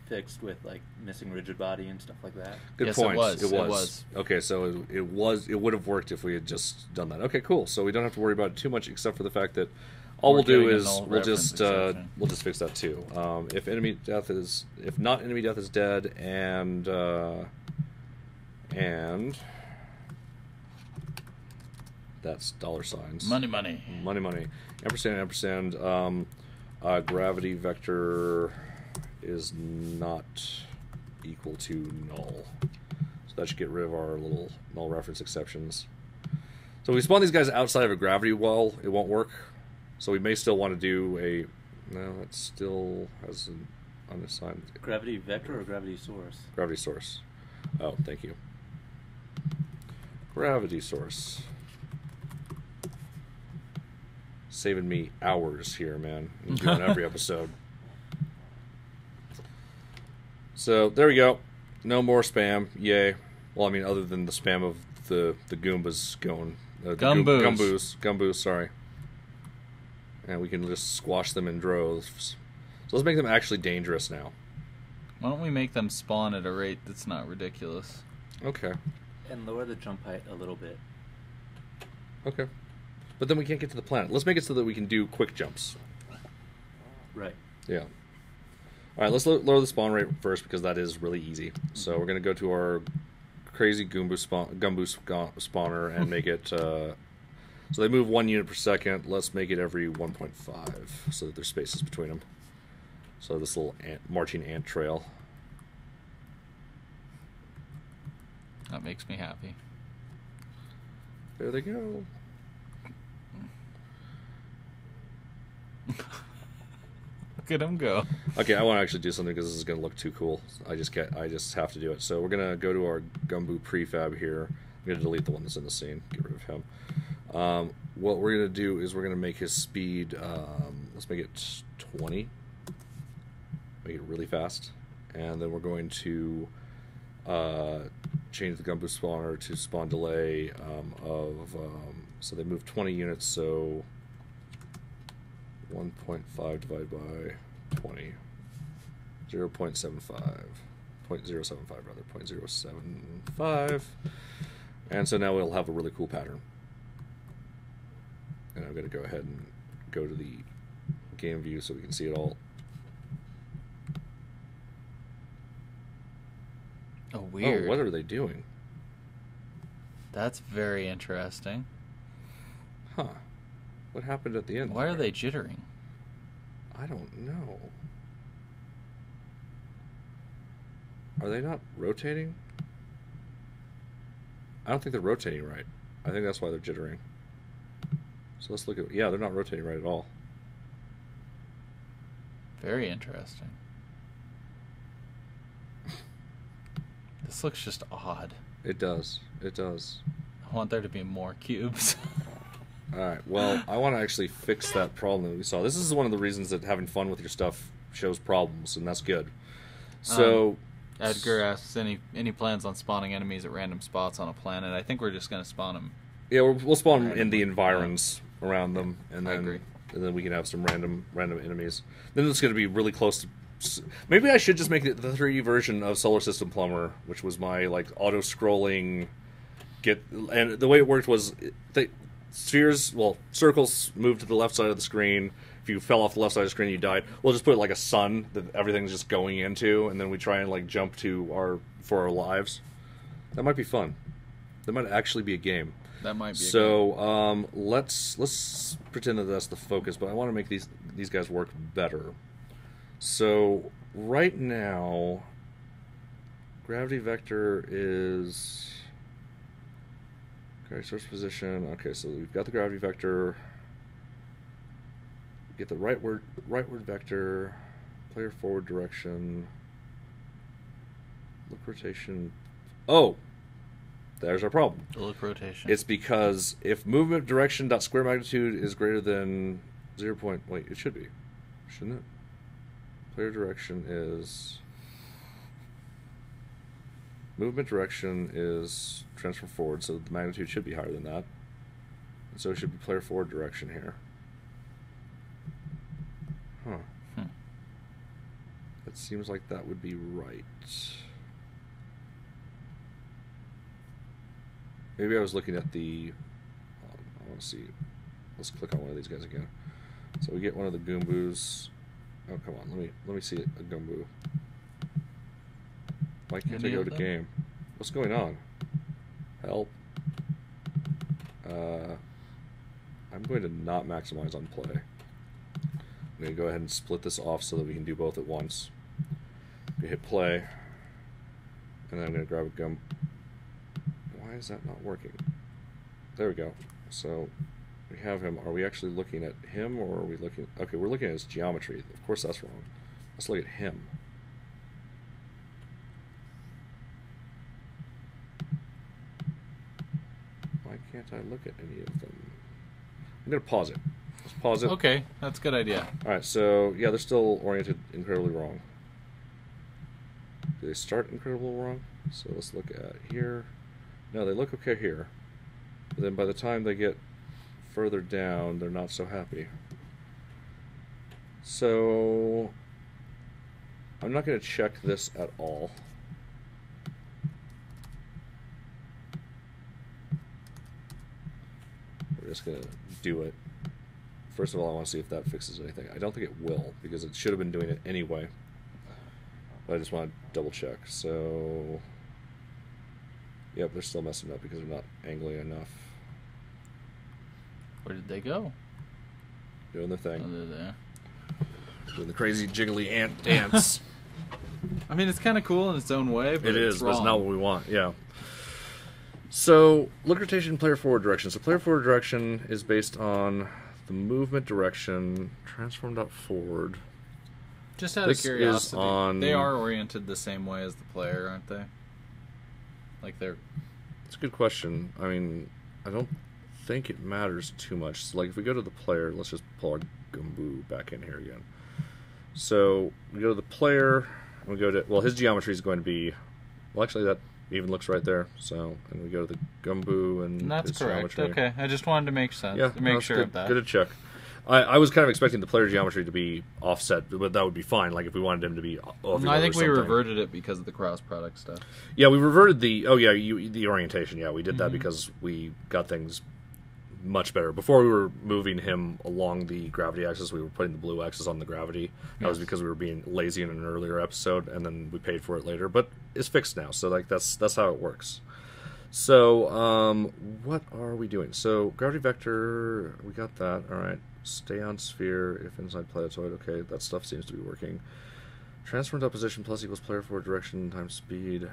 fixed with like missing rigid body and stuff like that? Good Yes, point. it was. It was. Okay, so it would have worked if we had just done that. Okay, cool. So we don't have to worry about it too much, except for the fact that all We're we'll do getting a is null we'll reference just fix that too. If not enemy death is dead, and that's dollar signs. Money, money. Money. Ampersand. Gravity vector is not equal to null. So that should get rid of our little null reference exceptions. So if we spawn these guys outside of a gravity well, it won't work. So we may still want to do a... No, that still has an unassigned... Gravity vector or gravity source? Gravity source. Oh, thank you. Gravity source. Saving me hours here, man. I'm doing every episode. So, there we go. No more spam. Yay. Well, I mean, other than the spam of the Goombas going... Gumboos. Gumboos, sorry. And we can just squash them in droves. So let's make them actually dangerous now. Why don't we make them spawn at a rate that's not ridiculous? Okay. And lower the jump height a little bit. Okay. But then we can't get to the planet. Let's make it so that we can do quick jumps. Right. Yeah. Alright, let's lower the spawn rate first because that is really easy. So we're going to go to our crazy Gumbo spawner and make it... so they move 1 unit per second. Let's make it every 1.5 so that there's spaces between them. So this little marching ant trail. That makes me happy. There they go. Look at them go. Okay, I want to actually do something because this is going to look too cool. I just have to do it. So we're going to go to our Gumbo prefab here. I'm going to delete the one that's in the scene. Get rid of him. What we're going to do is we're going to make his speed, let's make it 20. Make it really fast. And then we're going to change the Gumbo spawner to spawn delay so they move 20 units, so 1.5 divided by 20. 0.75. 0.075 rather. 0.075. And so now we'll have a really cool pattern. And I'm going to go ahead and go to the game view so we can see it all. Oh, weird. Oh, what are they doing? That's very interesting. Huh. What happened at the end? Why there? are they jittering? I don't know. Are they not rotating? I don't think they're rotating right. I think that's why they're jittering. So let's look at... Yeah, they're not rotating right at all. Very interesting. This looks just odd. It does. It does. I want there to be more cubes. Alright, well, I want to actually fix that problem that we saw. This is one of the reasons that having fun with your stuff shows problems, and that's good. So... Edgar asks, any plans on spawning enemies at random spots on a planet? I think we're just going to spawn them. Yeah, we'll spawn them in the environs around them, and I agree. then we can have some random enemies. Then it's going to be really close to... Maybe I should just make it the 3D version of Solar System Plumber, which was my like auto-scrolling and the way it worked was circles moved to the left side of the screen. If you fell off the left side of the screen, you died. We'll just put like a sun that everything's just going into, and then we try and like jump to for our lives. That might be fun. That might actually be a game. That might be. So let's pretend that that's the focus, but I want to make these guys work better. So right now, gravity vector is okay. Source position. Okay, so we've got the gravity vector. Get the rightward vector, player forward direction, look rotation. Oh, there's our problem. The look rotation. It's because if movement direction dot square magnitude is greater than 0. Wait, it should be, shouldn't it? Player direction is movement direction is transfer forward, so the magnitude should be higher than that. And so it should be player forward direction here. Huh. That seems like that would be right. Maybe I was looking at the... I want to see. Let's click on one of these guys again. So we get one of the Goombos. Oh, come on. Let me see a Gumbo. Why can't I go to game? What's going on? Help. I'm going to not maximize on play. I'm going to go ahead and split this off so that we can do both at once. I'm going to hit play. And then I'm going to grab a Gum. Why is that not working? There we go. So We have him. Are we actually looking at him, or are we looking... Okay, we're looking at his geometry. Of course that's wrong. Let's look at him. Why can't I look at any of them? I'm going to pause it. Let's pause it. Okay, that's a good idea. Alright, so, yeah, they're still oriented incredibly wrong. Do they start incredibly wrong? So let's look at here. No, they look okay here. But then by the time they get further down, they're not so happy. So I'm not going to check this at all. We're just going to do it. First of all, I want to see if that fixes anything. I don't think it will, because it should have been doing it anyway. But I just want to double check. So, yep, they're still messing up because they're not angling enough. Where did they go? Doing their thing. Oh, they're there. Doing the crazy jiggly ant dance. I mean, it's kind of cool in its own way, but It is, it's but it's wrong. not what we want, yeah. So, look rotation, player forward direction. So player forward direction is based on the movement direction, transformed up forward. Just out This of curiosity, is on... they are oriented the same way as the player, aren't they? Like they're... It's a good question. I mean, I don't think it matters too much. So, like, if we go to the player, let's just pull our Gumbu back in here again. So, we go to the player, and we go to... Well, his geometry is going to be... Well, actually, that even looks right there. So, and we go to the Gumbu and That's his correct. geometry. Okay, I just wanted to make sense. Yeah, to make no, sure good, of that. Good to check. I was kind of expecting the player geometry to be offset, but that would be fine. Like if we wanted him to be off. No, I think or we something. reverted it because of the cross product stuff. Yeah, we reverted the. Oh yeah, the orientation. Yeah, we did that because we got things much better. Before we were moving him along the gravity axis, we were putting the blue axis on the gravity. That was because we were being lazy in an earlier episode, and then we paid for it later. But it's fixed now, so like that's how it works. So what are we doing? So gravity vector, we got that. All right. Stay on sphere if inside planetoid. Okay, that stuff seems to be working. Transformed up position plus equals player forward direction times speed.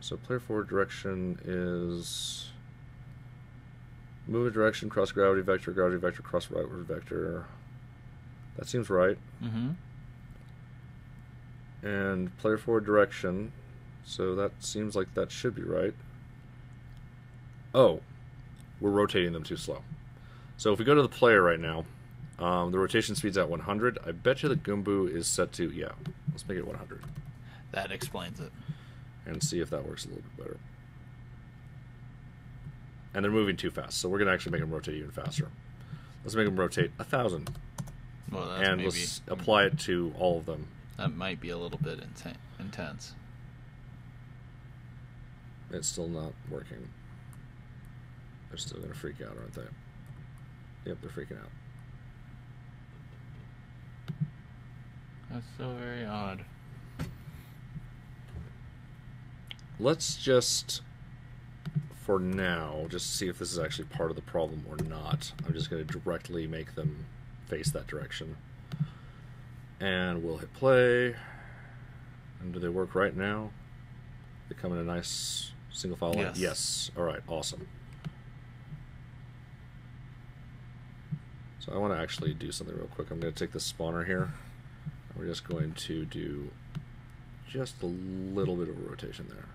So player forward direction is move direction cross gravity vector cross rightward vector. That seems right. Mm-hmm. And player forward direction. So that seems like that should be right. Oh, we're rotating them too slow. So if we go to the player right now, the rotation speed's at 100. I bet you the Gumbu is set to, yeah, let's make it 100. That explains it. And see if that works a little bit better. And they're moving too fast, so we're going to actually make them rotate even faster. Let's make them rotate 1,000. Well, that's And maybe, let's apply it to all of them. that might be a little bit intense. It's still not working. They're still going to freak out, aren't they? Yep, they're freaking out. That's so very odd. Let's just, for now, just see if this is actually part of the problem or not. I'm just going to directly make them face that direction. And we'll hit play. And do they work right now? They come in a nice single file line? Yes. Yes. Alright, awesome. So I want to actually do something real quick. I'm going to take this spawner here. And we're just going to do just a little bit of a rotation there.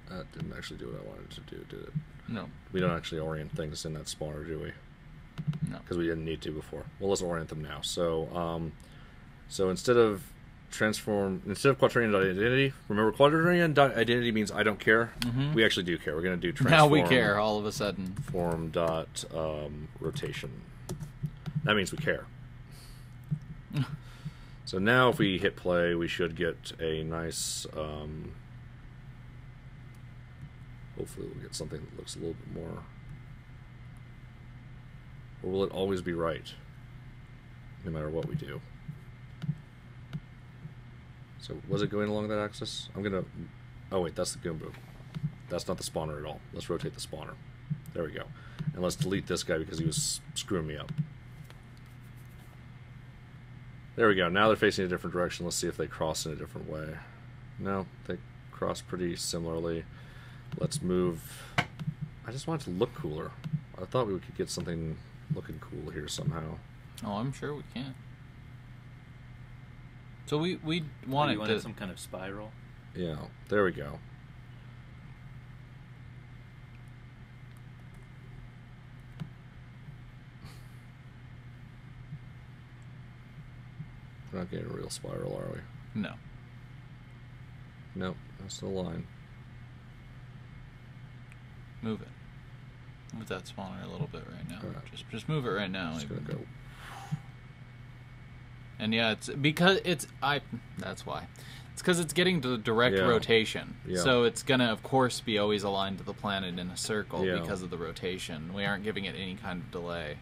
That didn't actually do what I wanted to do, did it? No. We don't actually orient things in that spawner, do we? No. Because we didn't need to before. Well, let's orient them now. So, so instead of quaternion identity, remember quaternion identity means I don't care. Mhm. We actually do care. We're going to do transform. Now we care all of a sudden. Form dot rotation. That means we care. So now if we hit play, we should get a nice. Hopefully we'll get something that looks a little bit more. Or will it always be right? No matter what we do. So was it going along that axis? I'm gonna... Oh wait, that's the Gumbu. That's not the spawner at all. Let's rotate the spawner. There we go. And let's delete this guy because he was screwing me up. There we go. Now they're facing a different direction. Let's see if they cross in a different way. No, they cross pretty similarly. Let's move. I just want it to look cooler. I thought we could get something looking cool here somehow. Oh, I'm sure we can. So we want You it wanted to... some kind of spiral. Yeah, there we go. We're not getting a real spiral, are we? No. Nope, that's the line. Move it. Move that spawner a little bit right now. Alright. Just move it right now. Just gonna go. And yeah, it's because that's why. It's because it's getting the direct rotation. Yeah. So it's gonna, of course, be always aligned to the planet in a circle because of the rotation. We aren't giving it any kind of delay.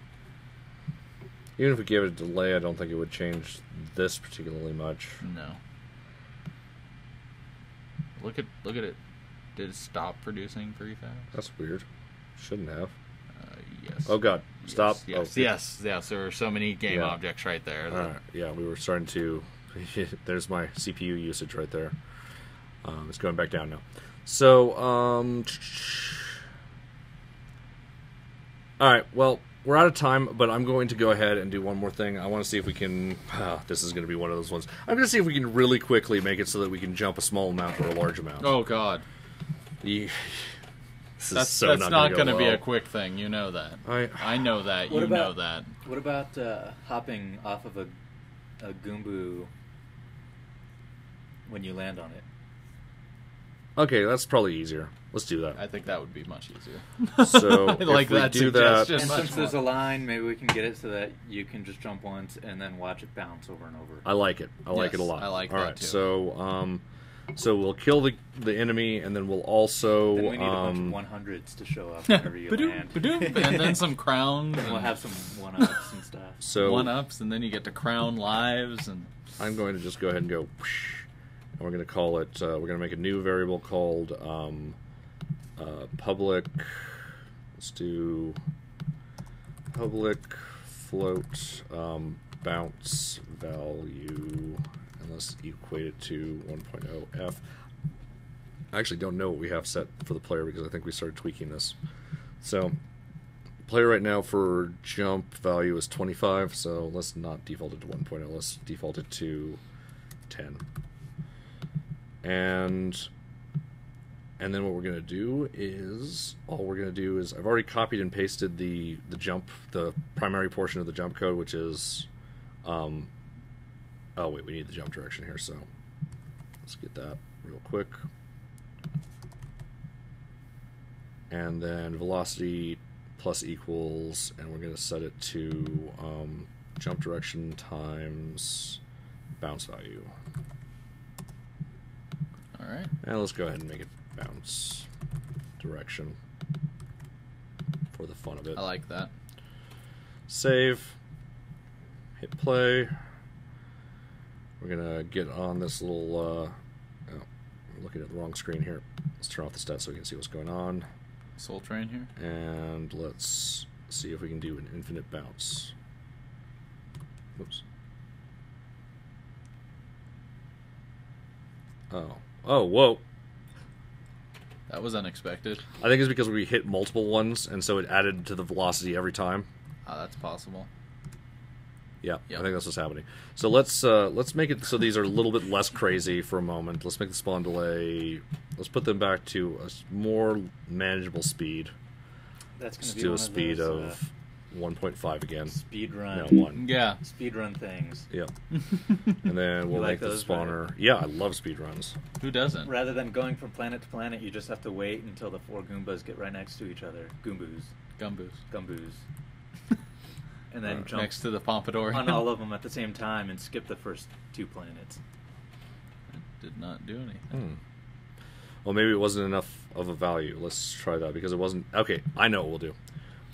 Even if we gave it a delay, I don't think it would change this particularly much. No. Look at it. Did it stop producing pretty fast? That's weird. Shouldn't have. Yes. Oh god, stop. Yes. Oh. Yes. There were so many game objects right there. All right. Yeah, we were starting to. There's my CPU usage right there. It's going back down now. So, all right. Well, we're out of time, but I'm going to go ahead and do one more thing. I want to see if we can. This is going to be one of those ones. I'm going to see if we can really quickly make it so that we can jump a small amount or a large amount. Oh god. That's not going to be a quick thing. You know that. I know that. What You know about- that. What about hopping off of a Goombu when you land on it? Okay, that's probably easier. Let's do that. I think that would be much easier. So I like if we that do that, suggestion. And much since there's more. a line, maybe we can get it so that you can just jump once and then watch it bounce over and over. I like it. I like it a Yes, lot. I like All that right, too. so we'll kill the enemy, and then we'll also Then we need a bunch of 100s to show up whenever you land. Ba-doom, and then some crowns. And we'll and have some 1-ups and stuff. so one-ups, and then you get to crown lives. And I'm going to just go ahead and go, whoosh, and we're going to call it. We're going to make a new variable called public. Let's do public float bounce value, and let's equate it to 1.0 f. I actually don't know what we have set for the player because I think we started tweaking this. So player right now for jump value is 25, so let's not default it to 1.0. Let's default it to 10. And then what we're going to do is, I've already copied and pasted the primary portion of the jump code, which is, oh wait, we need the jump direction here, so let's get that real quick. And then velocity plus equals, and we're going to set it to jump direction times bounce value. all right. And let's go ahead and make it bounce direction for the fun of it. I like that. Save. Hit play. We're going to get on this little... oh, I'm looking at the wrong screen here. Let's turn off the stats so we can see what's going on. Soul Train here. And let's see if we can do an infinite bounce. Oops. Oh, whoa. That was unexpected. I think it's because we hit multiple ones, and so it added to the velocity every time. Oh, that's possible. Yeah, Yep. I think that's what's happening. So let's make it so these are a little bit less crazy for a moment. Let's make the spawn delay. Let's put them back to a more manageable speed. That's going Let's to be do one a speed of those, of 1.5 again. speed run. No, 1. Yeah. Speed run things. Yep. And then we'll You like make the those, spawner. Yeah, I love speed runs. Who doesn't? Rather than going from planet to planet, you just have to wait until the 4 Goombas get right next to each other. Goombus. Gumboos. Gumbus. And then jump Next to the Pompadour. on all of them at the same time and skip the first 2 planets. Did not do anything. Hmm. Well, maybe it wasn't enough of a value. Let's try that because it wasn't. Okay, I know what we'll do.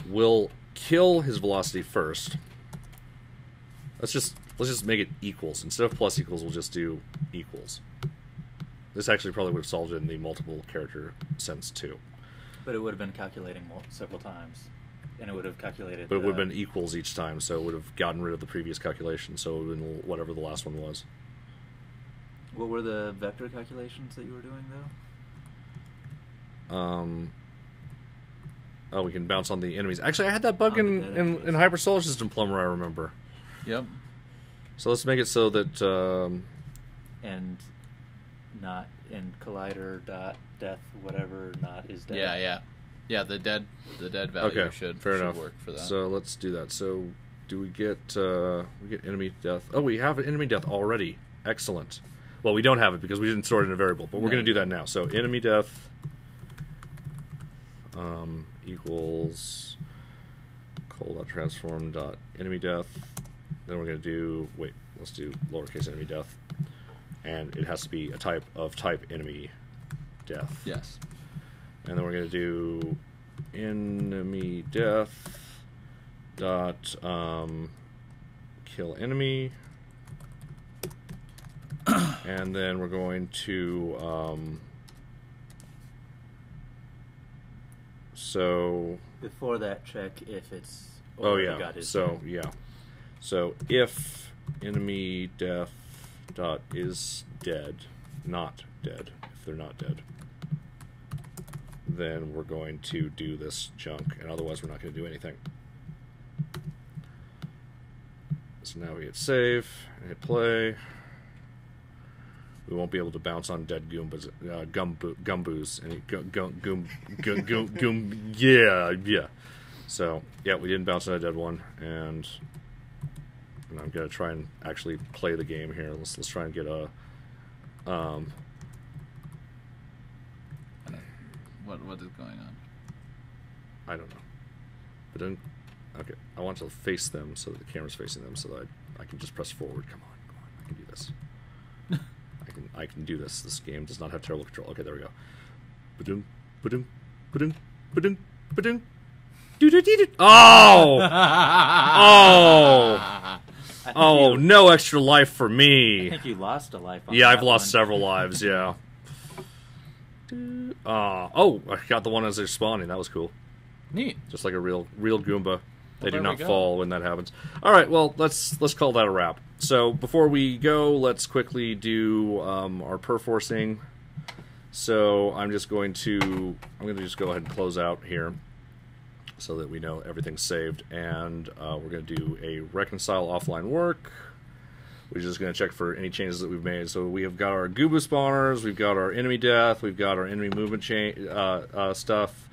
We'll kill his velocity first. Let's just make it equals. Instead of plus equals, we'll just do equals. This actually probably would have solved it in the multiple character sense too. But it would have been calculating several times and it would have calculated. But it would have been equals each time, so it would have gotten rid of the previous calculation, so it would have been whatever the last one was. What were the vector calculations that you were doing, though? Oh, we can bounce on the enemies. Actually, I had that bug On the in Hyper Solar System Plumber, I remember. Yep. So let's make it so that... And not in collider dot death whatever not is dead. Yeah. The dead value okay, should fair enough. work for that. So let's do that. So do we get enemy death? Oh, we have an enemy death already. Excellent. Well, we don't have it because we didn't store it in a variable, but we're going to do that now. So enemy death equals col.transform dot enemy death. Then we're going to do let's do lowercase enemy death, and it has to be a type enemy death. Yes. And then we're going to do enemy death dot kill enemy, and then we're going to so Before that, check if it's got his so if enemy death dot is dead, not dead, if they're not dead, then we're going to do this junk, and otherwise we're not going to do anything. So now we hit save and hit play. We won't be able to bounce on dead Goombas, Gumboos, yeah. So yeah, we didn't bounce on a dead one, and I'm gonna try and actually play the game here. Let's try and get a What is going on? I don't know. But then, okay, I want to face them so that the camera's facing them, so that I can just press forward. Come on, I can do this. I can do this. This game does not have terrible control. Okay, there we go. Ba-doom, ba-doom, ba-doom, ba-doom, ba-doom. Oh! Oh, no extra life for me. I think you lost a life on Yeah, that I've lost one. several lives, yeah. Oh, I got the one as they're spawning. That was cool. Neat. Just like a real Goomba. They do there we not go. fall when that happens. All right, well, let's call that a wrap. So before we go, let's quickly do our perforcing. So I'm going to just go ahead and close out here, so that we know everything's saved, and we're going to do a reconcile offline work. We're just going to check for any changes that we've made. So we have got our Goomba spawners, we've got our enemy death, we've got our enemy movement stuff.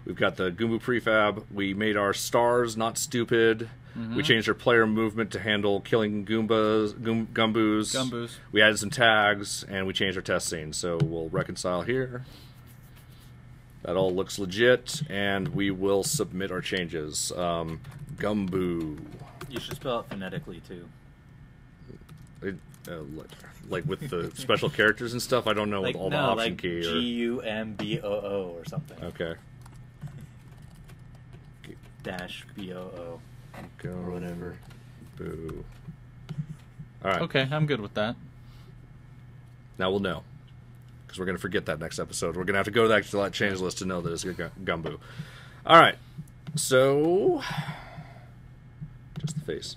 We've got the Goomba prefab. We made our stars not stupid. Mm-hmm. We changed our player movement to handle killing Gumboos. We added some tags, and we changed our test scene. So we'll reconcile here. That all looks legit, and we will submit our changes. Gumboo. You should spell it phonetically, too. Like with the special characters and stuff, I don't know, with all the option key. Or... Gumboo or something. Okay. Dash BOO. Go or whatever. Boo. All right. Okay, I'm good with that. Now we'll know, because we're going to forget that next episode. We're going to have to go back to that change list to know that it's Gumboo. All right. So, just the face.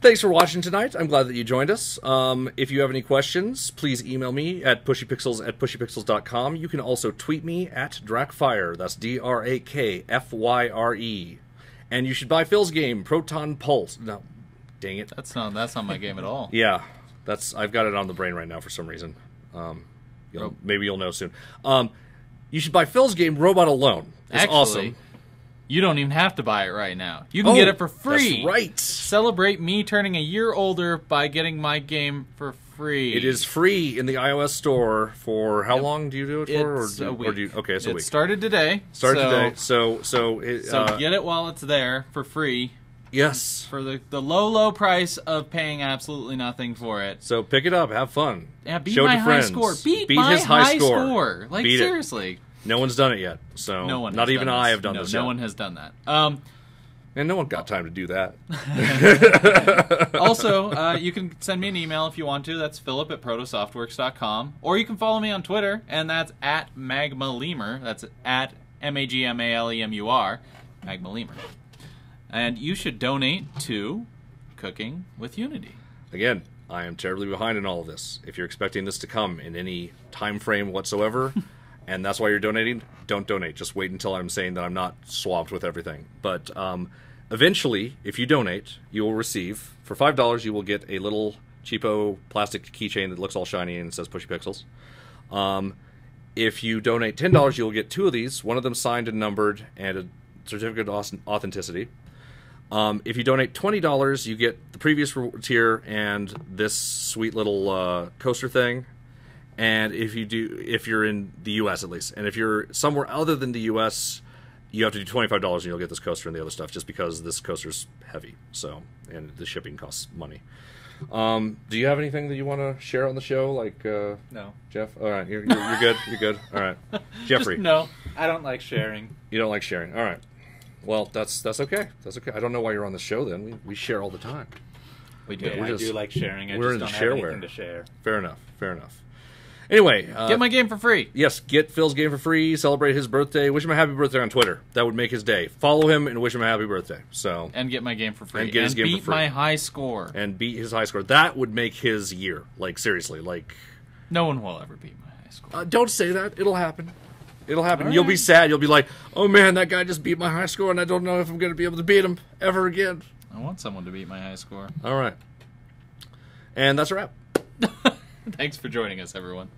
Thanks for watching tonight. I'm glad that you joined us. If you have any questions, please email me at pushypixels@pushypixels.com. You can also tweet me at Drakfire. That's DRAKFYRE. And you should buy Phil's game, Proton Pulse. No, dang it. That's not my game at all. Yeah, I've got it on the brain right now for some reason. Maybe you'll know soon. You should buy Phil's game, Robot Alone. It's Actually, awesome. You don't even have to buy it right now. You can get it for free. That's right. Celebrate me turning a year older by getting my game for free. It is free in the iOS store for how long do you do it for? It's a week. Okay, it's a week. It started today. Today. So get it while it's there for free. Yes. For the low price of paying absolutely nothing for it. So pick it up, have fun. Yeah, beat Show my it to high friends. score. Beat his my high score. Like, Beat seriously. It. No one's done it yet. So No one. not even I have done this yet. No one has done that. And no one got time to do that. Also, you can send me an email if you want to. That's philip@protosoftworks.com. Or you can follow me on Twitter, and that's @magmalemur. That's @MAGMALEMUR. Magma Lemur. And you should donate to Cooking with Unity. Again, I am terribly behind in all of this. If you're expecting this to come in any time frame whatsoever, and that's why you're donating, don't donate. Just wait until I'm saying that I'm not swamped with everything. But eventually, if you donate, you will receive, for $5, you will get a little cheapo plastic keychain that looks all shiny and says Pushy Pixels. If you donate $10, you'll get 2 of these, one of them signed and numbered, and a certificate of authenticity. If you donate $20, you get the previous tier and this sweet little coaster thing. And if you're in the U.S. at least, and if you're somewhere other than the U.S., you have to do $25 and you'll get this coaster and the other stuff, just because this coaster's heavy. So, and the shipping costs money. Do you have anything that you want to share on the show, like No. Jeff? All right, you're good. You're good. All right, Jeffrey. No. I don't like sharing. You don't like sharing. All right. Well, that's okay. That's okay. I don't know why you're on the show then. We share all the time. We do. Yeah, I do like sharing. I we're just into don't have shareware. anything to share. Fair enough. Fair enough. Anyway, Get my game for free. yes, get Phil's game for free. Celebrate his birthday. Wish him a happy birthday on Twitter. That would make his day. Follow him and wish him a happy birthday. So And get my game for free. And get his game for beat free. my high score. and beat his high score. That would make his year. Like seriously. Like No one will ever beat my high score. don't say that. It'll happen. It'll happen. All You'll be right. sad. You'll be like, oh man, that guy just beat my high score, and I don't know if I'm going to be able to beat him ever again. I want someone to beat my high score. All right. And that's a wrap. Thanks for joining us, everyone.